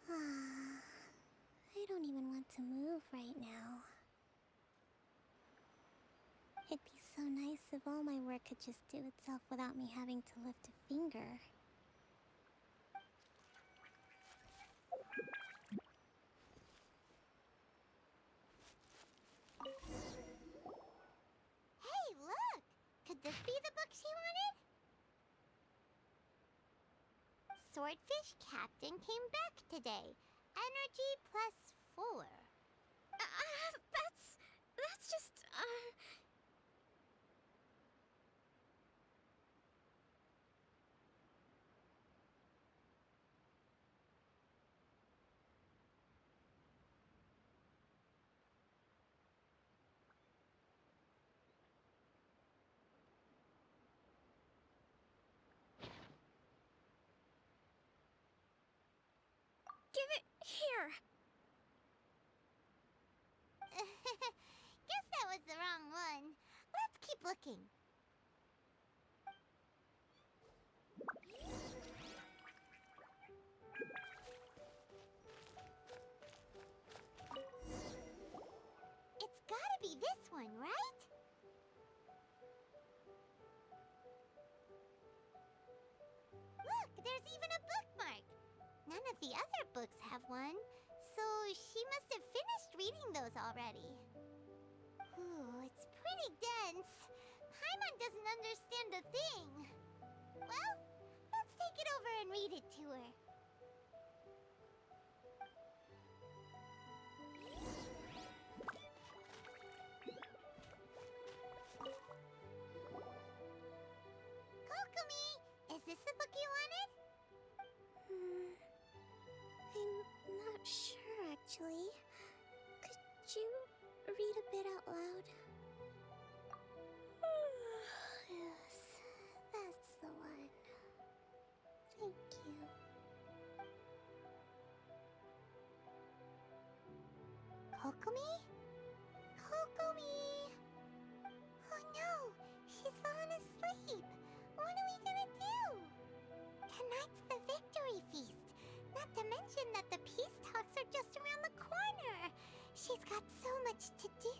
I don't even want to move right now. It'd be so nice if all my work could just do itself without me having to lift a finger. Hey, look! Could this be the book she wanted? Swordfish Captain came back today. Energy +4. That's just, Give it here! Guess that was the wrong one. Let's keep looking. It's gotta be this one, right? Look, there's even a bookmark. None of the other books have one, so she must have finished reading those already. Ooh, it's pretty dense. Paimon doesn't understand a thing. Well, let's take it over and read it to her. Kokomi, is this the book you wanted? I'm not sure, actually. Could you read a bit out loud? Yes, that's the one. Thank you. Kokomi? Kokomi! Oh no, she's fallen asleep. What are we gonna do? Tonight's the victory feast. Not to mention that the peace talks are just around the corner. She's got so much to do.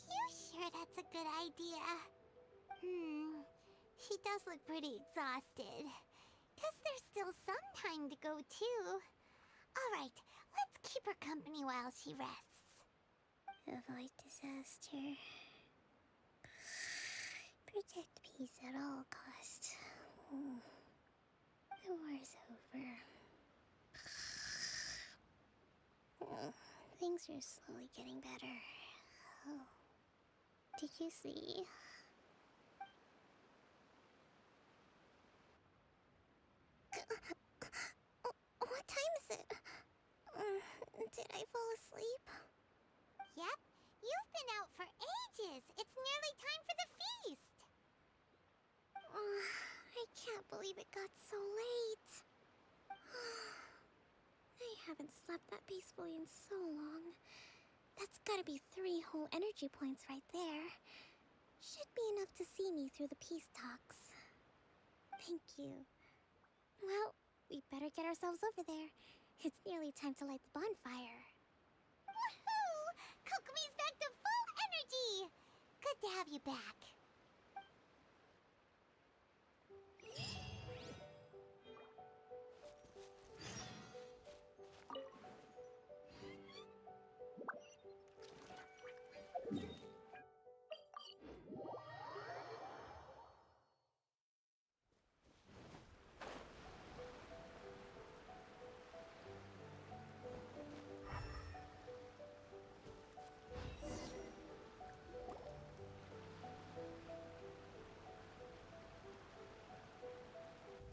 You sure that's a good idea? She does look pretty exhausted. Guess there's still some time to go, too. Alright, let's keep her company while she rests. Avoid disaster. Protect peace at all costs. The war's over. Things are slowly getting better. Oh. Did you see? What time is it? Did I fall asleep? Yep, you've been out for ages. It's nearly time for the feast. I can't believe it got so late. I haven't slept that peacefully in so long. That's gotta be 3 whole energy points right there. Should be enough to see me through the peace talks. Thank you. Well, we better get ourselves over there. It's nearly time to light the bonfire. Woohoo! Kokomi's back to full energy! Good to have you back.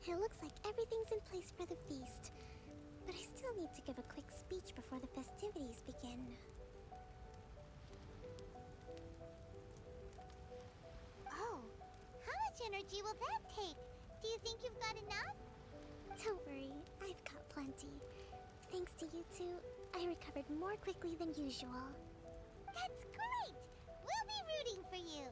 It looks like everything's in place for the feast. But I still need to give a quick speech before the festivities begin. Oh, how much energy will that take? Do you think you've got enough? Don't worry, I've got plenty. Thanks to you two, I recovered more quickly than usual. That's great! We'll be rooting for you.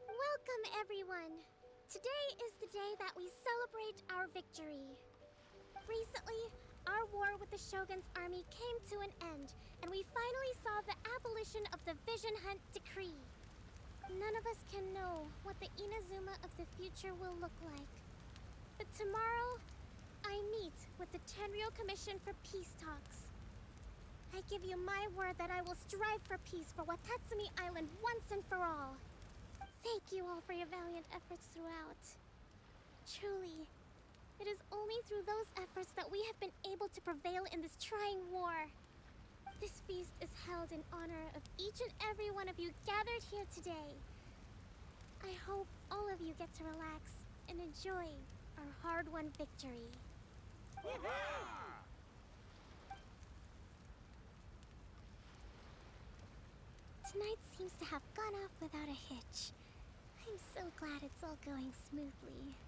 Welcome, everyone! Today is the day that we celebrate our victory. Recently, our war with the Shogun's army came to an end, and we finally saw the abolition of the Vision Hunt Decree. None of us can know what the Inazuma of the future will look like. But tomorrow, I meet with the Tenryou Commission for Peace Talks. I give you my word that I will strive for peace for Watatsumi Island once and for all. Thank you all for your valiant efforts throughout. Truly, it is only through those efforts that we have been able to prevail in this trying war. This feast is held in honor of each and every one of you gathered here today. I hope all of you get to relax and enjoy our hard-won victory. Tonight seems to have gone off without a hitch. I'm so glad it's all going smoothly.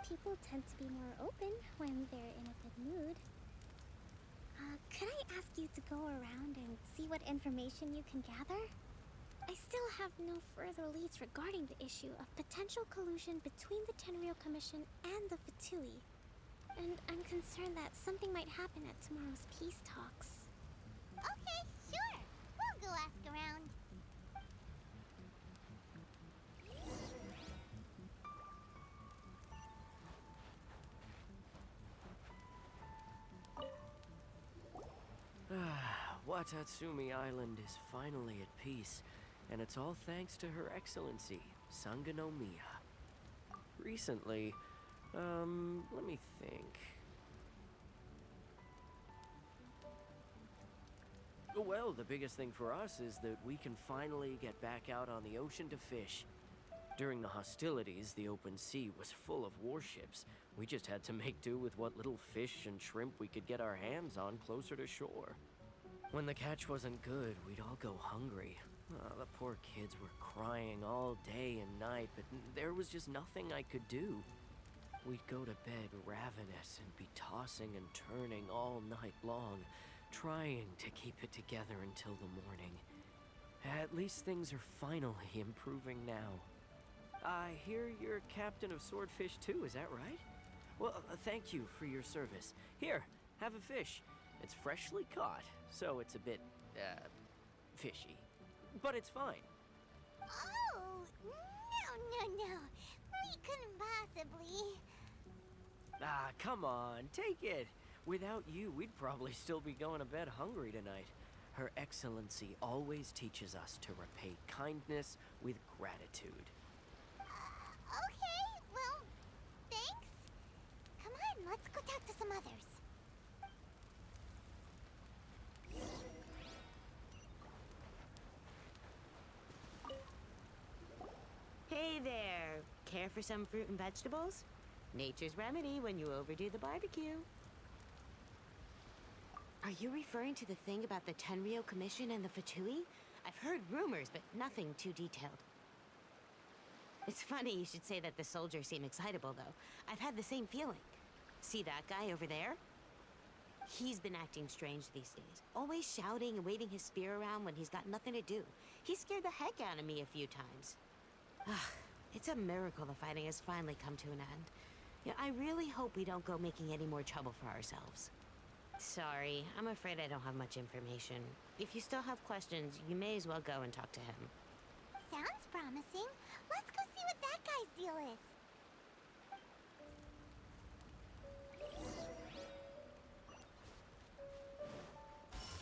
People tend to be more open when they're in a good mood. Could I ask you to go around and see what information you can gather? I still have no further leads regarding the issue of potential collusion between the Tenryou Commission and the Fatui. And I'm concerned that something might happen at tomorrow's peace talks. Okay, sure. We'll go ask around. Watatsumi Island is finally at peace, and it's all thanks to Her Excellency, Sangonomiya. Recently, let me think. Well, the biggest thing for us is that we can finally get back out on the ocean to fish. During the hostilities, the open sea was full of warships. We just had to make do with what little fish and shrimp we could get our hands on closer to shore. When the catch wasn't good, we'd all go hungry. The poor kids were crying all day and night, but there was just nothing I could do. We'd go to bed ravenous and be tossing and turning all night long, trying to keep it together until the morning. At least things are finally improving now. I hear you're captain of Swordfish too, is that right? Well, thank you for your service. Here, have a fish. It's freshly caught, so it's a bit, fishy. But it's fine. Oh, no. We couldn't possibly. Ah, come on, take it. Without you, we'd probably still be going to bed hungry tonight. Her Excellency always teaches us to repay kindness with gratitude. Okay, well, thanks. Come on, let's go talk to some others. Hey there! Care for some fruit and vegetables? Nature's remedy when you overdo the barbecue. Are you referring to the thing about the Tenryou Commission and the Fatui? I've heard rumors, but nothing too detailed. It's funny you should say that the soldiers seem excitable, though. I've had the same feeling. See that guy over there? He's been acting strange these days. Always shouting and waving his spear around when he's got nothing to do. He scared the heck out of me a few times. It's a miracle the fighting has finally come to an end. Yeah, I really hope we don't go making any more trouble for ourselves. Sorry, I'm afraid I don't have much information. If you still have questions, you may as well go and talk to him. Sounds promising. Let's go see what that guy's deal is.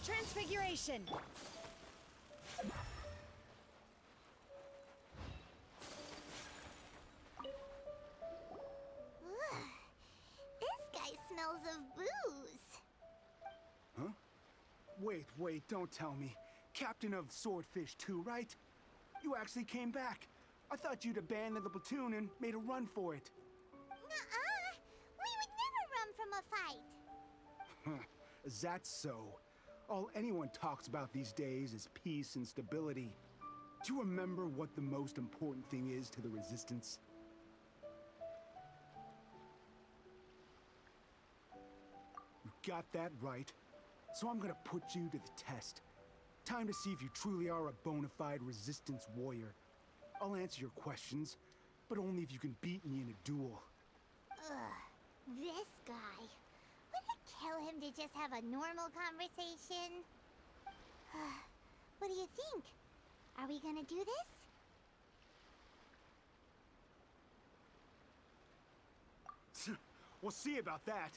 Transfiguration! Ugh. This guy smells of booze. Huh? Wait, don't tell me. Captain of Swordfish too, right? You actually came back. I thought you'd abandoned the platoon and made a run for it. Nuh-uh. We would never run from a fight. Huh. Is that so? All anyone talks about these days is peace and stability. Do you remember what the most important thing is to the Resistance? You got that right. So I'm gonna put you to the test. Time to see if you truly are a bona fide Resistance warrior. I'll answer your questions, but only if you can beat me in a duel. Ugh, this guy. Would it kill him to just have a normal conversation? What do you think? Are we gonna do this? We'll see about that.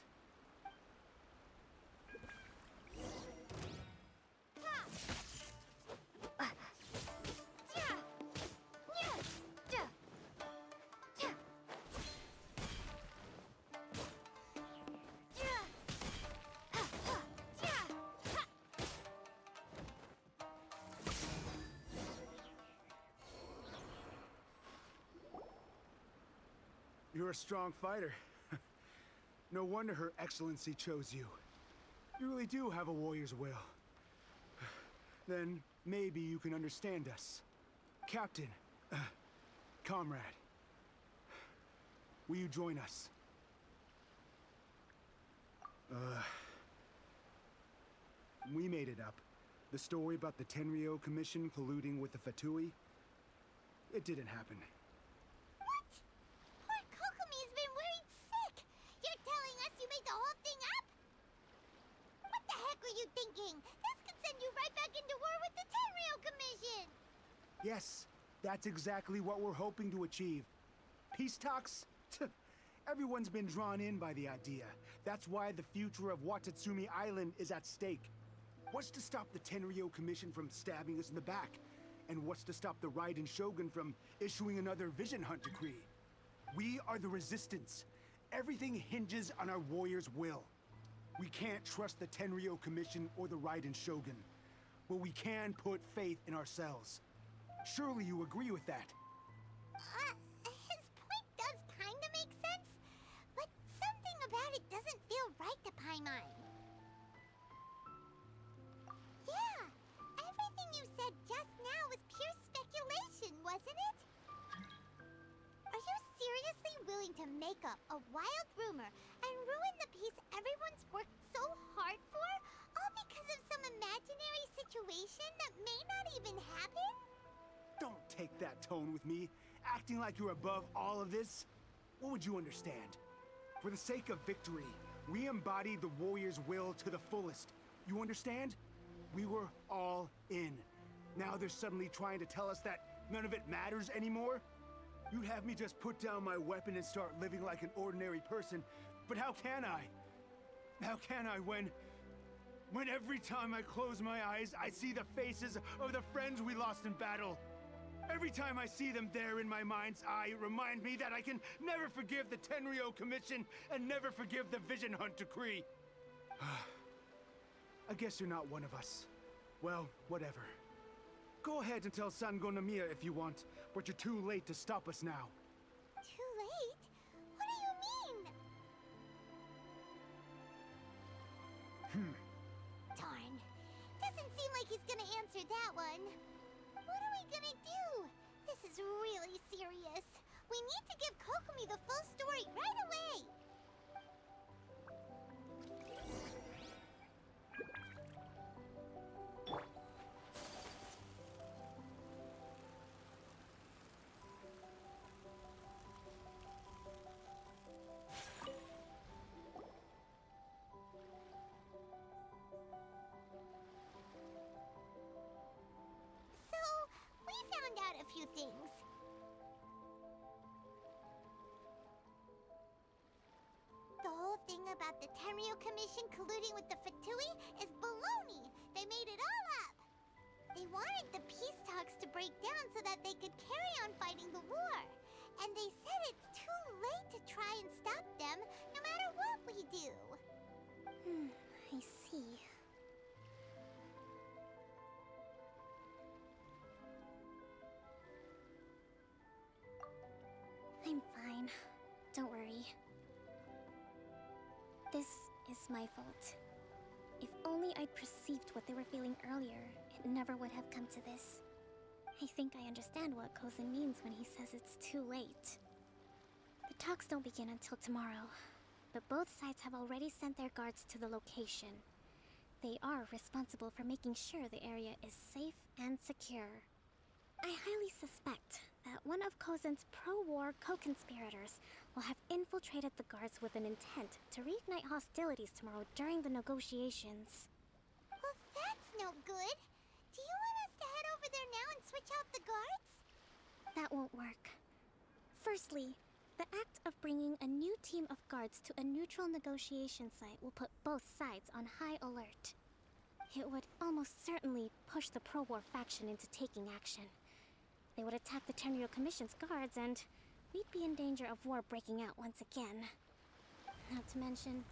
You're a strong fighter. No wonder Her Excellency chose you. You really do have a warrior's will. Then maybe you can understand us. Captain, comrade, will you join us? We made it up. The story about the Tenryou Commission colluding with the Fatui, it didn't happen. What? Poor Kokomi's been worried sick. You're telling us you made the whole thing up? What the heck were you thinking? This could send you right back into war with the Tenryou Commission. Yes, that's exactly what we're hoping to achieve. Peace talks? Everyone's been drawn in by the idea. That's why the future of Watatsumi Island is at stake. What's to stop the Tenryo Commission from stabbing us in the back? And what's to stop the Raiden Shogun from issuing another Vision Hunt decree? We are the Resistance. Everything hinges on our warriors' will. We can't trust the Tenryo Commission or the Raiden Shogun, but we can put faith in ourselves. Surely you agree with that? His point does kinda make sense, but something about it doesn't feel right to Paimon. Yeah, everything you said just now was pure speculation, wasn't it? Are you seriously willing to make up a wild rumor and ruin the peace everyone's worked so hard for, all because of some imaginary situation that may not even happen? Don't take that tone with me, acting like you're above all of this. What would you understand? For the sake of victory, we embodied the warrior's will to the fullest. You understand? We were all in. Now they're suddenly trying to tell us that none of it matters anymore? You'd have me just put down my weapon and start living like an ordinary person, but how can I? How can I when every time I close my eyes, I see the faces of the friends we lost in battle? Every time I see them there in my mind's eye, it reminds me that I can never forgive the Tenryo Commission and never forgive the Vision Hunt decree. I guess you're not one of us. Well, whatever. Go ahead and tell Sango Nomiya if you want, but you're too late to stop us now. Too late? What do you mean? Darn. Doesn't seem like he's gonna answer that one. What are we gonna do? This is really serious. We need to give Kokomi the full story right away. A few things. The whole thing about the Tenryo Commission colluding with the Fatui is baloney. They made it all up. They wanted the peace talks to break down so that they could carry on fighting the war. And they said it's too late to try and stop them, no matter what we do. I see. I'm fine. Don't worry. This is my fault. If only I'd perceived what they were feeling earlier, it never would have come to this. I think I understand what Kozan means when he says it's too late. The talks don't begin until tomorrow, but both sides have already sent their guards to the location. They are responsible for making sure the area is safe and secure. I highly suspect that one of Kozan's pro-war co-conspirators will have infiltrated the guards with an intent to reignite hostilities tomorrow during the negotiations. Well, that's no good. Do you want us to head over there now and switch out the guards? That won't work. Firstly, the act of bringing a new team of guards to a neutral negotiation site will put both sides on high alert. It would almost certainly push the pro-war faction into taking action. They would attack the Tenryo Commission's guards, and we'd be in danger of war breaking out once again. Not to mention,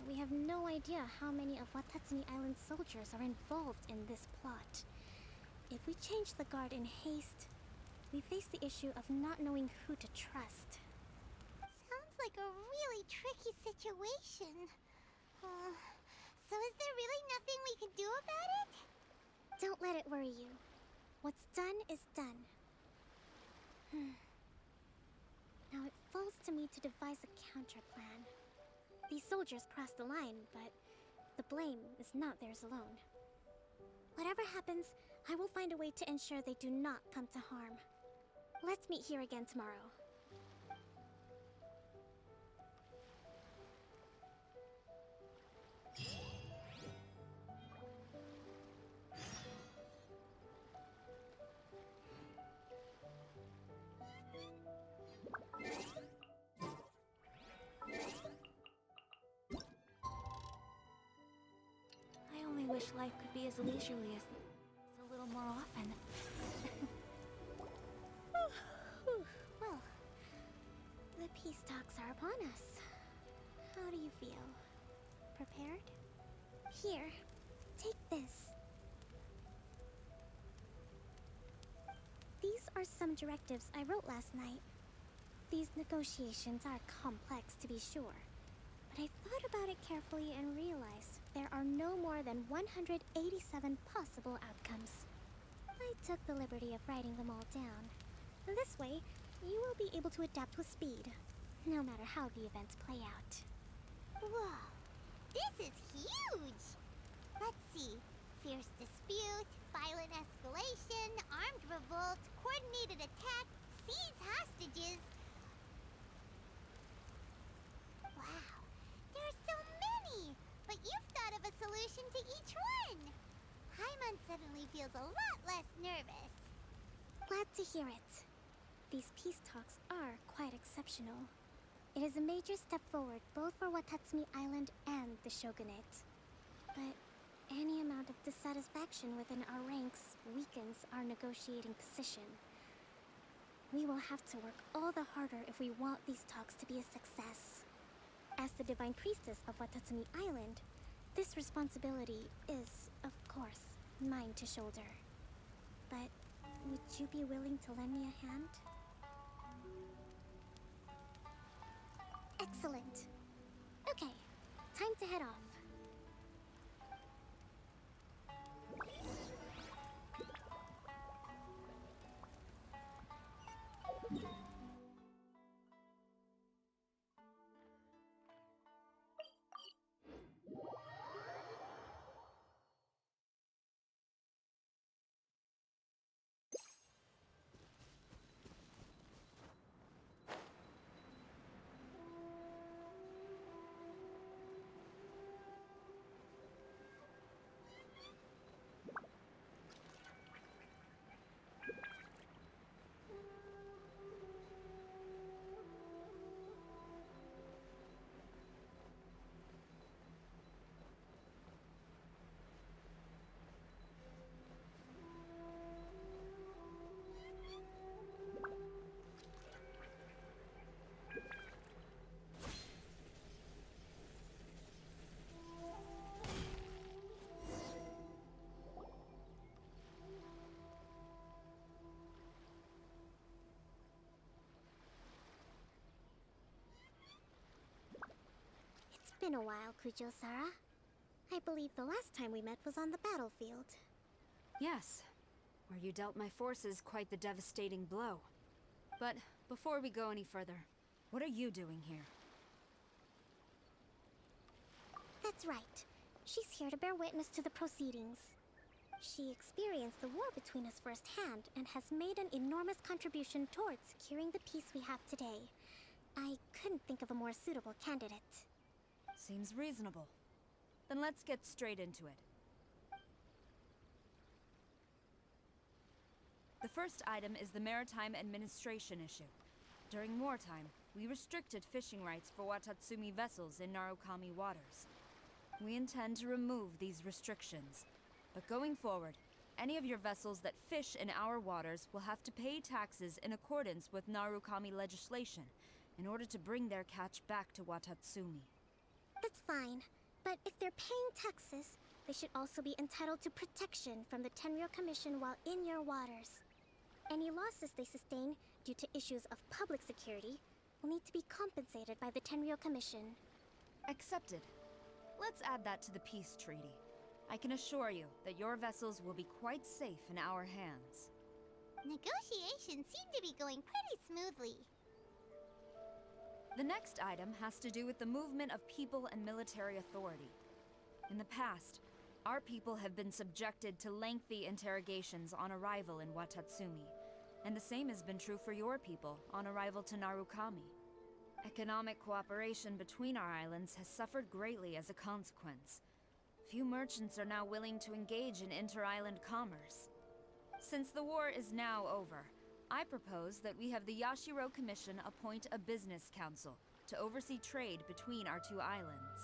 we have no idea how many of Watatsumi Island's soldiers are involved in this plot. If we change the guard in haste, we face the issue of not knowing who to trust. Sounds like a really tricky situation. So is there really nothing we can do about it? Don't let it worry you. What's done is done. Now it falls to me to devise a counter-plan. These soldiers crossed the line, but the blame is not theirs alone. Whatever happens, I will find a way to ensure they do not come to harm. Let's meet here again tomorrow. wish life could be as leisurely as a little more often. Well, the peace talks are upon us. How do you feel? Prepared? Here, take this. These are some directives I wrote last night. These negotiations are complex, to be sure. But I thought about it carefully and realized there are no more than 187 possible outcomes. I took the liberty of writing them all down. This way, you will be able to adapt with speed, no matter how the events play out. Whoa, this is huge! Let's see. Fierce dispute, violent escalation, armed revolt, coordinated attack, seize hostages. Wow, there are so many! But you've thought of a solution to each one! Paimon suddenly feels a lot less nervous. Glad to hear it. These peace talks are quite exceptional. It is a major step forward both for Watatsumi Island and the Shogunate. But any amount of dissatisfaction within our ranks weakens our negotiating position. We will have to work all the harder if we want these talks to be a success. As the Divine Priestess of Watatsumi Island, this responsibility is, of course, mine to shoulder. But would you be willing to lend me a hand? Excellent. Okay, time to head off. It's been a while, Kujo-Sara. I believe the last time we met was on the battlefield. Yes, where you dealt my forces quite the devastating blow. But before we go any further, what are you doing here? That's right. She's here to bear witness to the proceedings. She experienced the war between us firsthand and has made an enormous contribution towards securing the peace we have today. I couldn't think of a more suitable candidate. Seems reasonable. Then let's get straight into it. The first item is the Maritime Administration issue. During wartime, we restricted fishing rights for Watatsumi vessels in Narukami waters. We intend to remove these restrictions. But going forward, any of your vessels that fish in our waters will have to pay taxes in accordance with Narukami legislation in order to bring their catch back to Watatsumi. That's fine, but if they're paying taxes, they should also be entitled to protection from the Tenryou Commission while in your waters. Any losses they sustain due to issues of public security will need to be compensated by the Tenryou Commission. Accepted. Let's add that to the peace treaty. I can assure you that your vessels will be quite safe in our hands. Negotiations seem to be going pretty smoothly. The next item has to do with the movement of people and military authority. In the past, our people have been subjected to lengthy interrogations on arrival in Watatsumi, and the same has been true for your people on arrival to Narukami. Economic cooperation between our islands has suffered greatly as a consequence. Few merchants are now willing to engage in inter-island commerce. Since the war is now over, I propose that we have the Yashiro Commission appoint a business council to oversee trade between our two islands.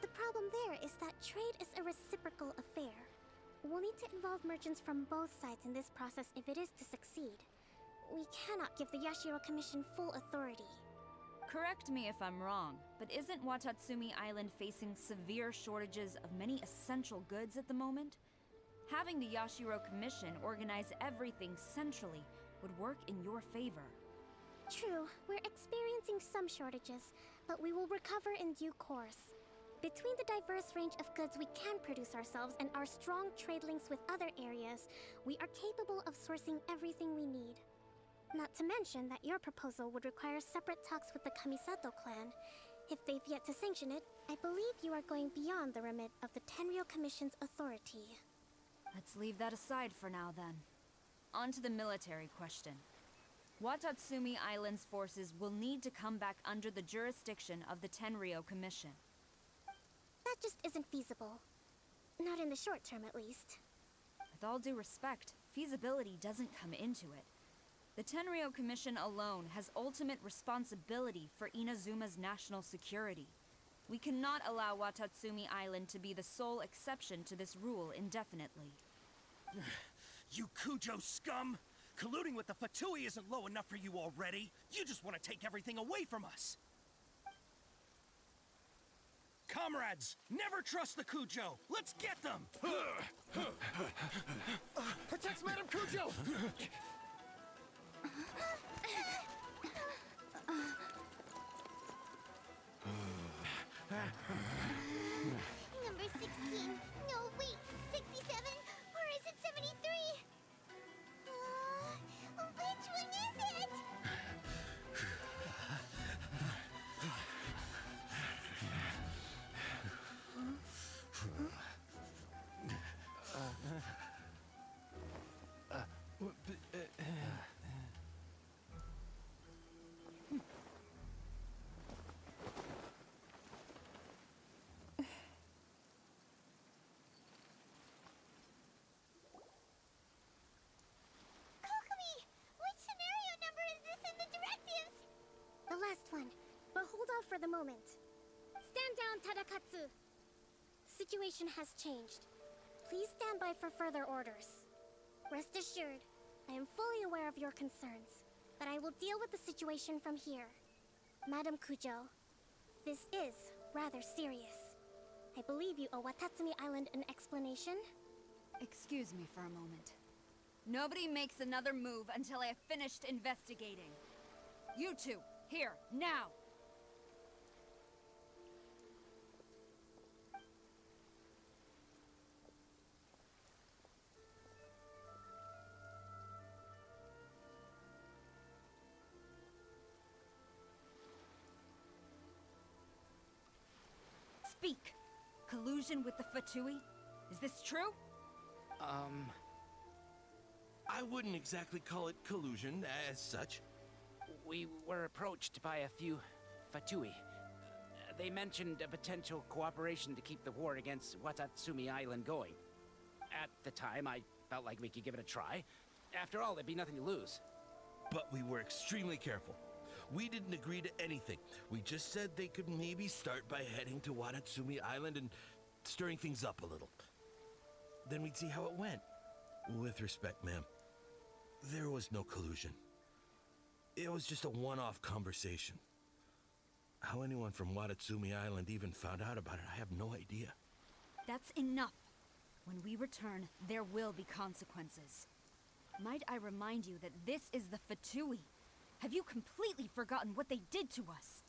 The problem there is that trade is a reciprocal affair. We'll need to involve merchants from both sides in this process if it is to succeed. We cannot give the Yashiro Commission full authority. Correct me if I'm wrong, but isn't Watatsumi Island facing severe shortages of many essential goods at the moment? Having the Yashiro Commission organize everything centrally would work in your favor. True, we're experiencing some shortages, but we will recover in due course. Between the diverse range of goods we can produce ourselves and our strong trade links with other areas, we are capable of sourcing everything we need. Not to mention that your proposal would require separate talks with the Kamisato clan. If they've yet to sanction it, I believe you are going beyond the remit of the Tenryou Commission's authority. Let's leave that aside for now, then. On to the military question. Watatsumi Island's forces will need to come back under the jurisdiction of the Tenryou Commission. That just isn't feasible. Not in the short term, at least. With all due respect, feasibility doesn't come into it. The Tenryou Commission alone has ultimate responsibility for Inazuma's national security. We cannot allow Watatsumi Island to be the sole exception to this rule indefinitely. You Kujo scum! Colluding with the Fatui isn't low enough for you already. You just want to take everything away from us. Comrades, never trust the Kujo. Let's get them! Protect Madame Kujo! Number 16. No, wait. 67? Or is it 73? Which one is it? Kokomi, which scenario number is this in the directives? The last one, but hold off for the moment. Stand down, Tadakatsu! Situation has changed. Please stand by for further orders. Rest assured, I am fully aware of your concerns, but I will deal with the situation from here. Madam Kujo, this is rather serious. I believe you owe Watatsumi Island an explanation. Excuse me for a moment. Nobody makes another move until I have finished investigating. You two, here, now! Speak! Collusion with the Fatui? Is this true? I wouldn't exactly call it collusion as such. We were approached by a few Fatui. They mentioned a potential cooperation to keep the war against Watatsumi Island going. At the time, I felt like we could give it a try. After all, there'd be nothing to lose. But we were extremely careful. We didn't agree to anything. We just said they could maybe start by heading to Watatsumi Island and stirring things up a little. Then we'd see how it went. With respect, ma'am, there was no collusion. It was just a one-off conversation. How anyone from Watatsumi Island even found out about it, I have no idea. That's enough. When we return, there will be consequences. Might I remind you that this is the Fatui? Have you completely forgotten what they did to us?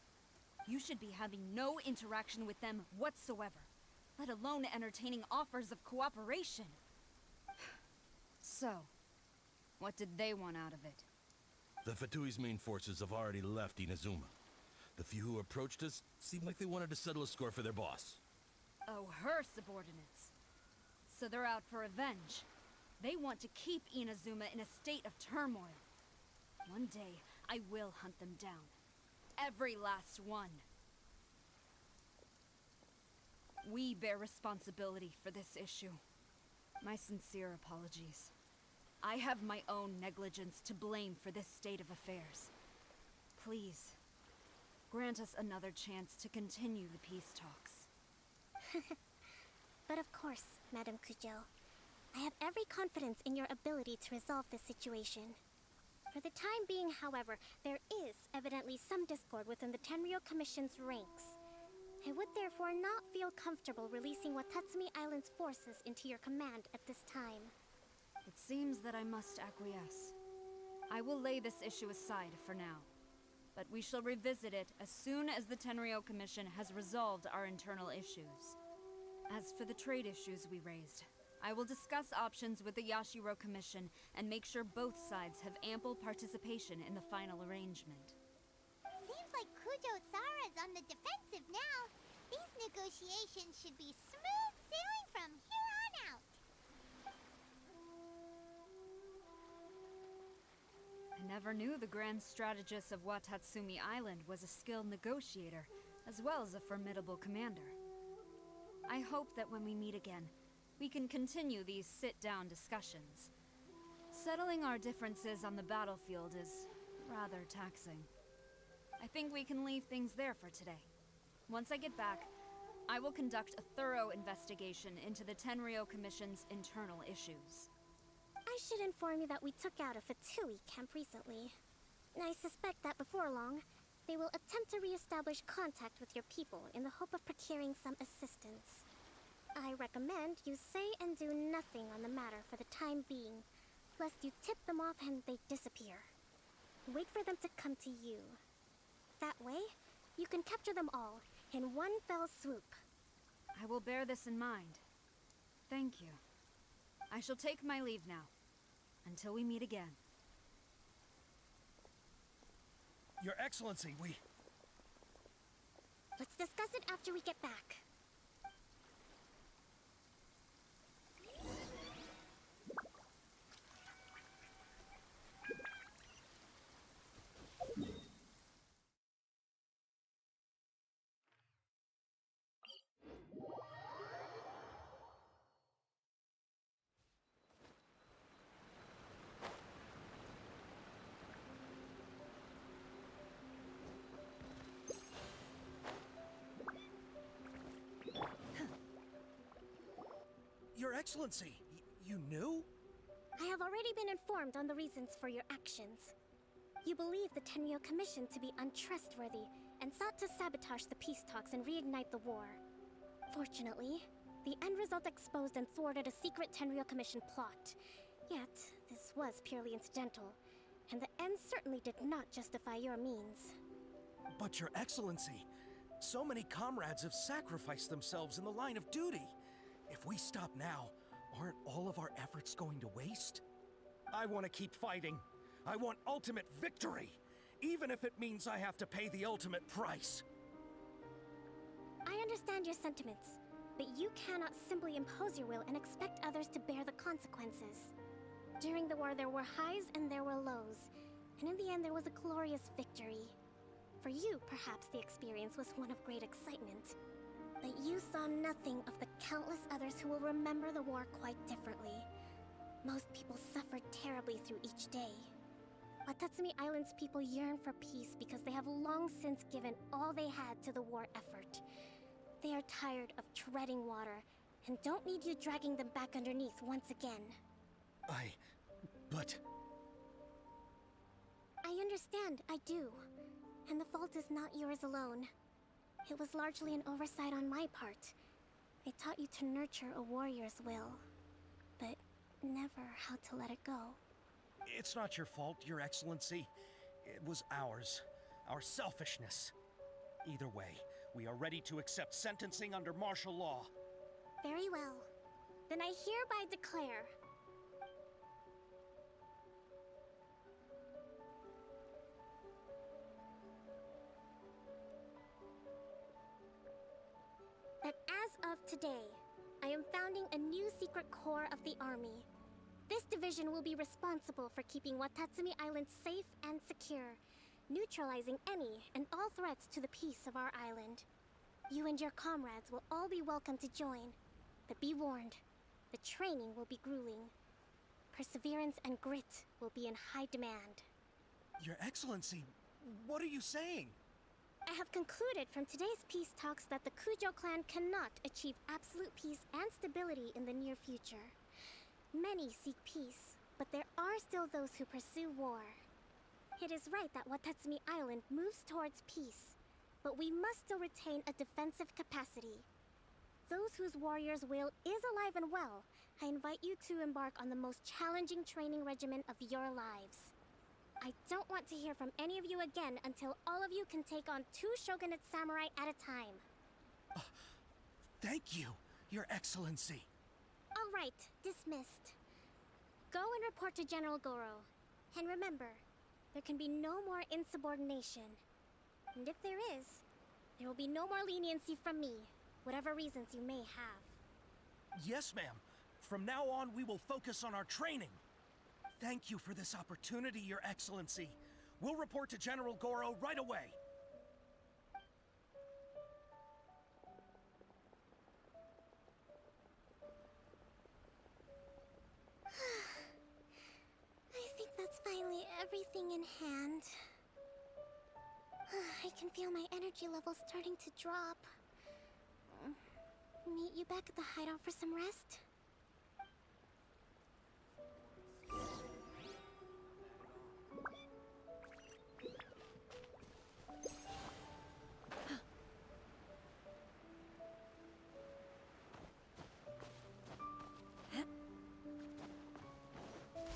You should be having no interaction with them whatsoever, let alone entertaining offers of cooperation. So, what did they want out of it? The Fatui's main forces have already left Inazuma. The few who approached us seemed like they wanted to settle a score for their boss. Oh, her subordinates. So they're out for revenge. They want to keep Inazuma in a state of turmoil. One day, I will hunt them down. Every last one. We bear responsibility for this issue. My sincere apologies. I have my own negligence to blame for this state of affairs. Please, grant us another chance to continue the peace talks. But of course, Madame Kujo, I have every confidence in your ability to resolve this situation. For the time being, however, there is evidently some discord within the Tenryou Commission's ranks. I would therefore not feel comfortable releasing Watatsumi Island's forces into your command at this time. It seems that I must acquiesce. I will lay this issue aside for now. But we shall revisit it as soon as the Tenryou Commission has resolved our internal issues. As for the trade issues we raised, I will discuss options with the Yashiro Commission and make sure both sides have ample participation in the final arrangement. Seems like Kujo-Sara's on the defensive now. These negotiations should be smooth sailing from here on out. I never knew the grand strategist of Watatsumi Island was a skilled negotiator, as well as a formidable commander. I hope that when we meet again, we can continue these sit-down discussions. Settling our differences on the battlefield is rather taxing. I think we can leave things there for today. Once I get back, I will conduct a thorough investigation into the Tenryou Commission's internal issues. I should inform you that we took out a Fatui camp recently. I suspect that before long, they will attempt to re-establish contact with your people in the hope of procuring some assistance. I recommend you say and do nothing on the matter for the time being, lest you tip them off and they disappear. Wait for them to come to you. That way, you can capture them all in one fell swoop. I will bear this in mind. Thank you. I shall take my leave now. Until we meet again. Your Excellency, we... Let's discuss it after we get back. Your Excellency, you knew? I have already been informed on the reasons for your actions. You believe the Tenryou Commission to be untrustworthy and sought to sabotage the peace talks and reignite the war. Fortunately, the end result exposed and thwarted a secret Tenryou Commission plot. Yet, this was purely incidental, and the end certainly did not justify your means. But Your Excellency, so many comrades have sacrificed themselves in the line of duty. If we stop now, aren't all of our efforts going to waste? I want to keep fighting. I want ultimate victory, even if it means I have to pay the ultimate price. I understand your sentiments, but you cannot simply impose your will and expect others to bear the consequences. During the war, there were highs and there were lows, and in the end, there was a glorious victory. For you, perhaps the experience was one of great excitement. But you saw nothing of the countless others who will remember the war quite differently. Most people suffered terribly through each day. Watatsumi Island's people yearn for peace because they have long since given all they had to the war effort. They are tired of treading water, and don't need you dragging them back underneath once again. But... I understand, I do. And the fault is not yours alone. It was largely an oversight on my part. I taught you to nurture a warrior's will, but never how to let it go. It's not your fault, Your Excellency. It was ours. Our selfishness. Either way, we are ready to accept sentencing under martial law. Very well. Then I hereby declare... that as of today, I am founding a new secret corps of the army. This division will be responsible for keeping Watatsumi Island safe and secure, neutralizing any and all threats to the peace of our island. You and your comrades will all be welcome to join, but be warned, the training will be grueling. Perseverance and grit will be in high demand. Your Excellency, what are you saying? I have concluded from today's peace talks that the Kujo clan cannot achieve absolute peace and stability in the near future. Many seek peace, but there are still those who pursue war. It is right that Watatsumi Island moves towards peace, but we must still retain a defensive capacity. Those whose warrior's will is alive and well, I invite you to embark on the most challenging training regimen of your lives. I don't want to hear from any of you again until all of you can take on 2 Shogunate samurai at a time. Thank you, Your Excellency. All right, dismissed. Go and report to General Goro. And remember, there can be no more insubordination. And if there is, there will be no more leniency from me, whatever reasons you may have. Yes, ma'am. From now on, we will focus on our training. Thank you for this opportunity, Your Excellency. We'll report to General Goro right away. I think that's finally everything in hand. I can feel my energy levels starting to drop. Meet you back at the hideout for some rest?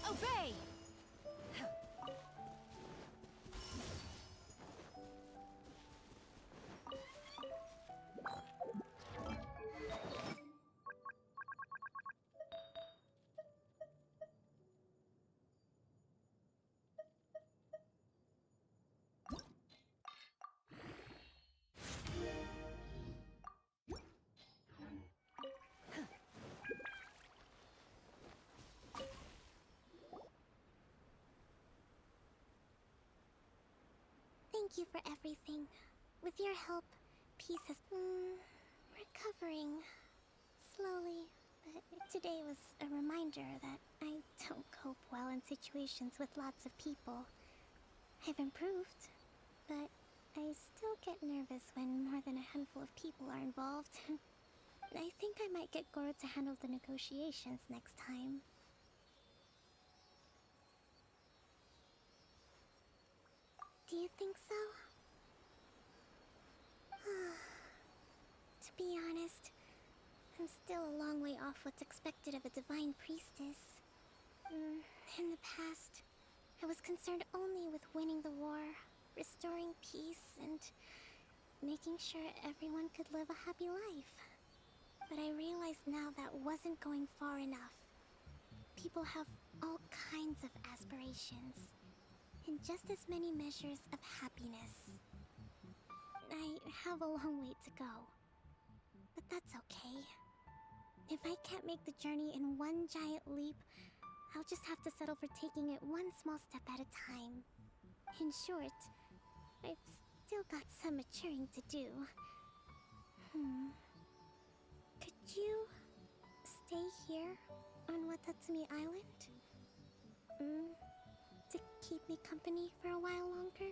Obey! Thank you for everything. With your help, peace has recovering. Slowly, but today was a reminder that I don't cope well in situations with lots of people. I've improved, but I still get nervous when more than a handful of people are involved. I think I might get Goro to handle the negotiations next time. Do you think so? To be honest, I'm still a long way off what's expected of a divine priestess. In the past, I was concerned only with winning the war, restoring peace, and making sure everyone could live a happy life. But I realize now that wasn't going far enough. People have all kinds of aspirations, and just as many measures of happiness. I have a long way to go, but that's okay. If I can't make the journey in one giant leap, I'll just have to settle for taking it one small step at a time. In short, I've still got some maturing to do. Could you stay here on Watatsumi Island? To keep me company for a while longer?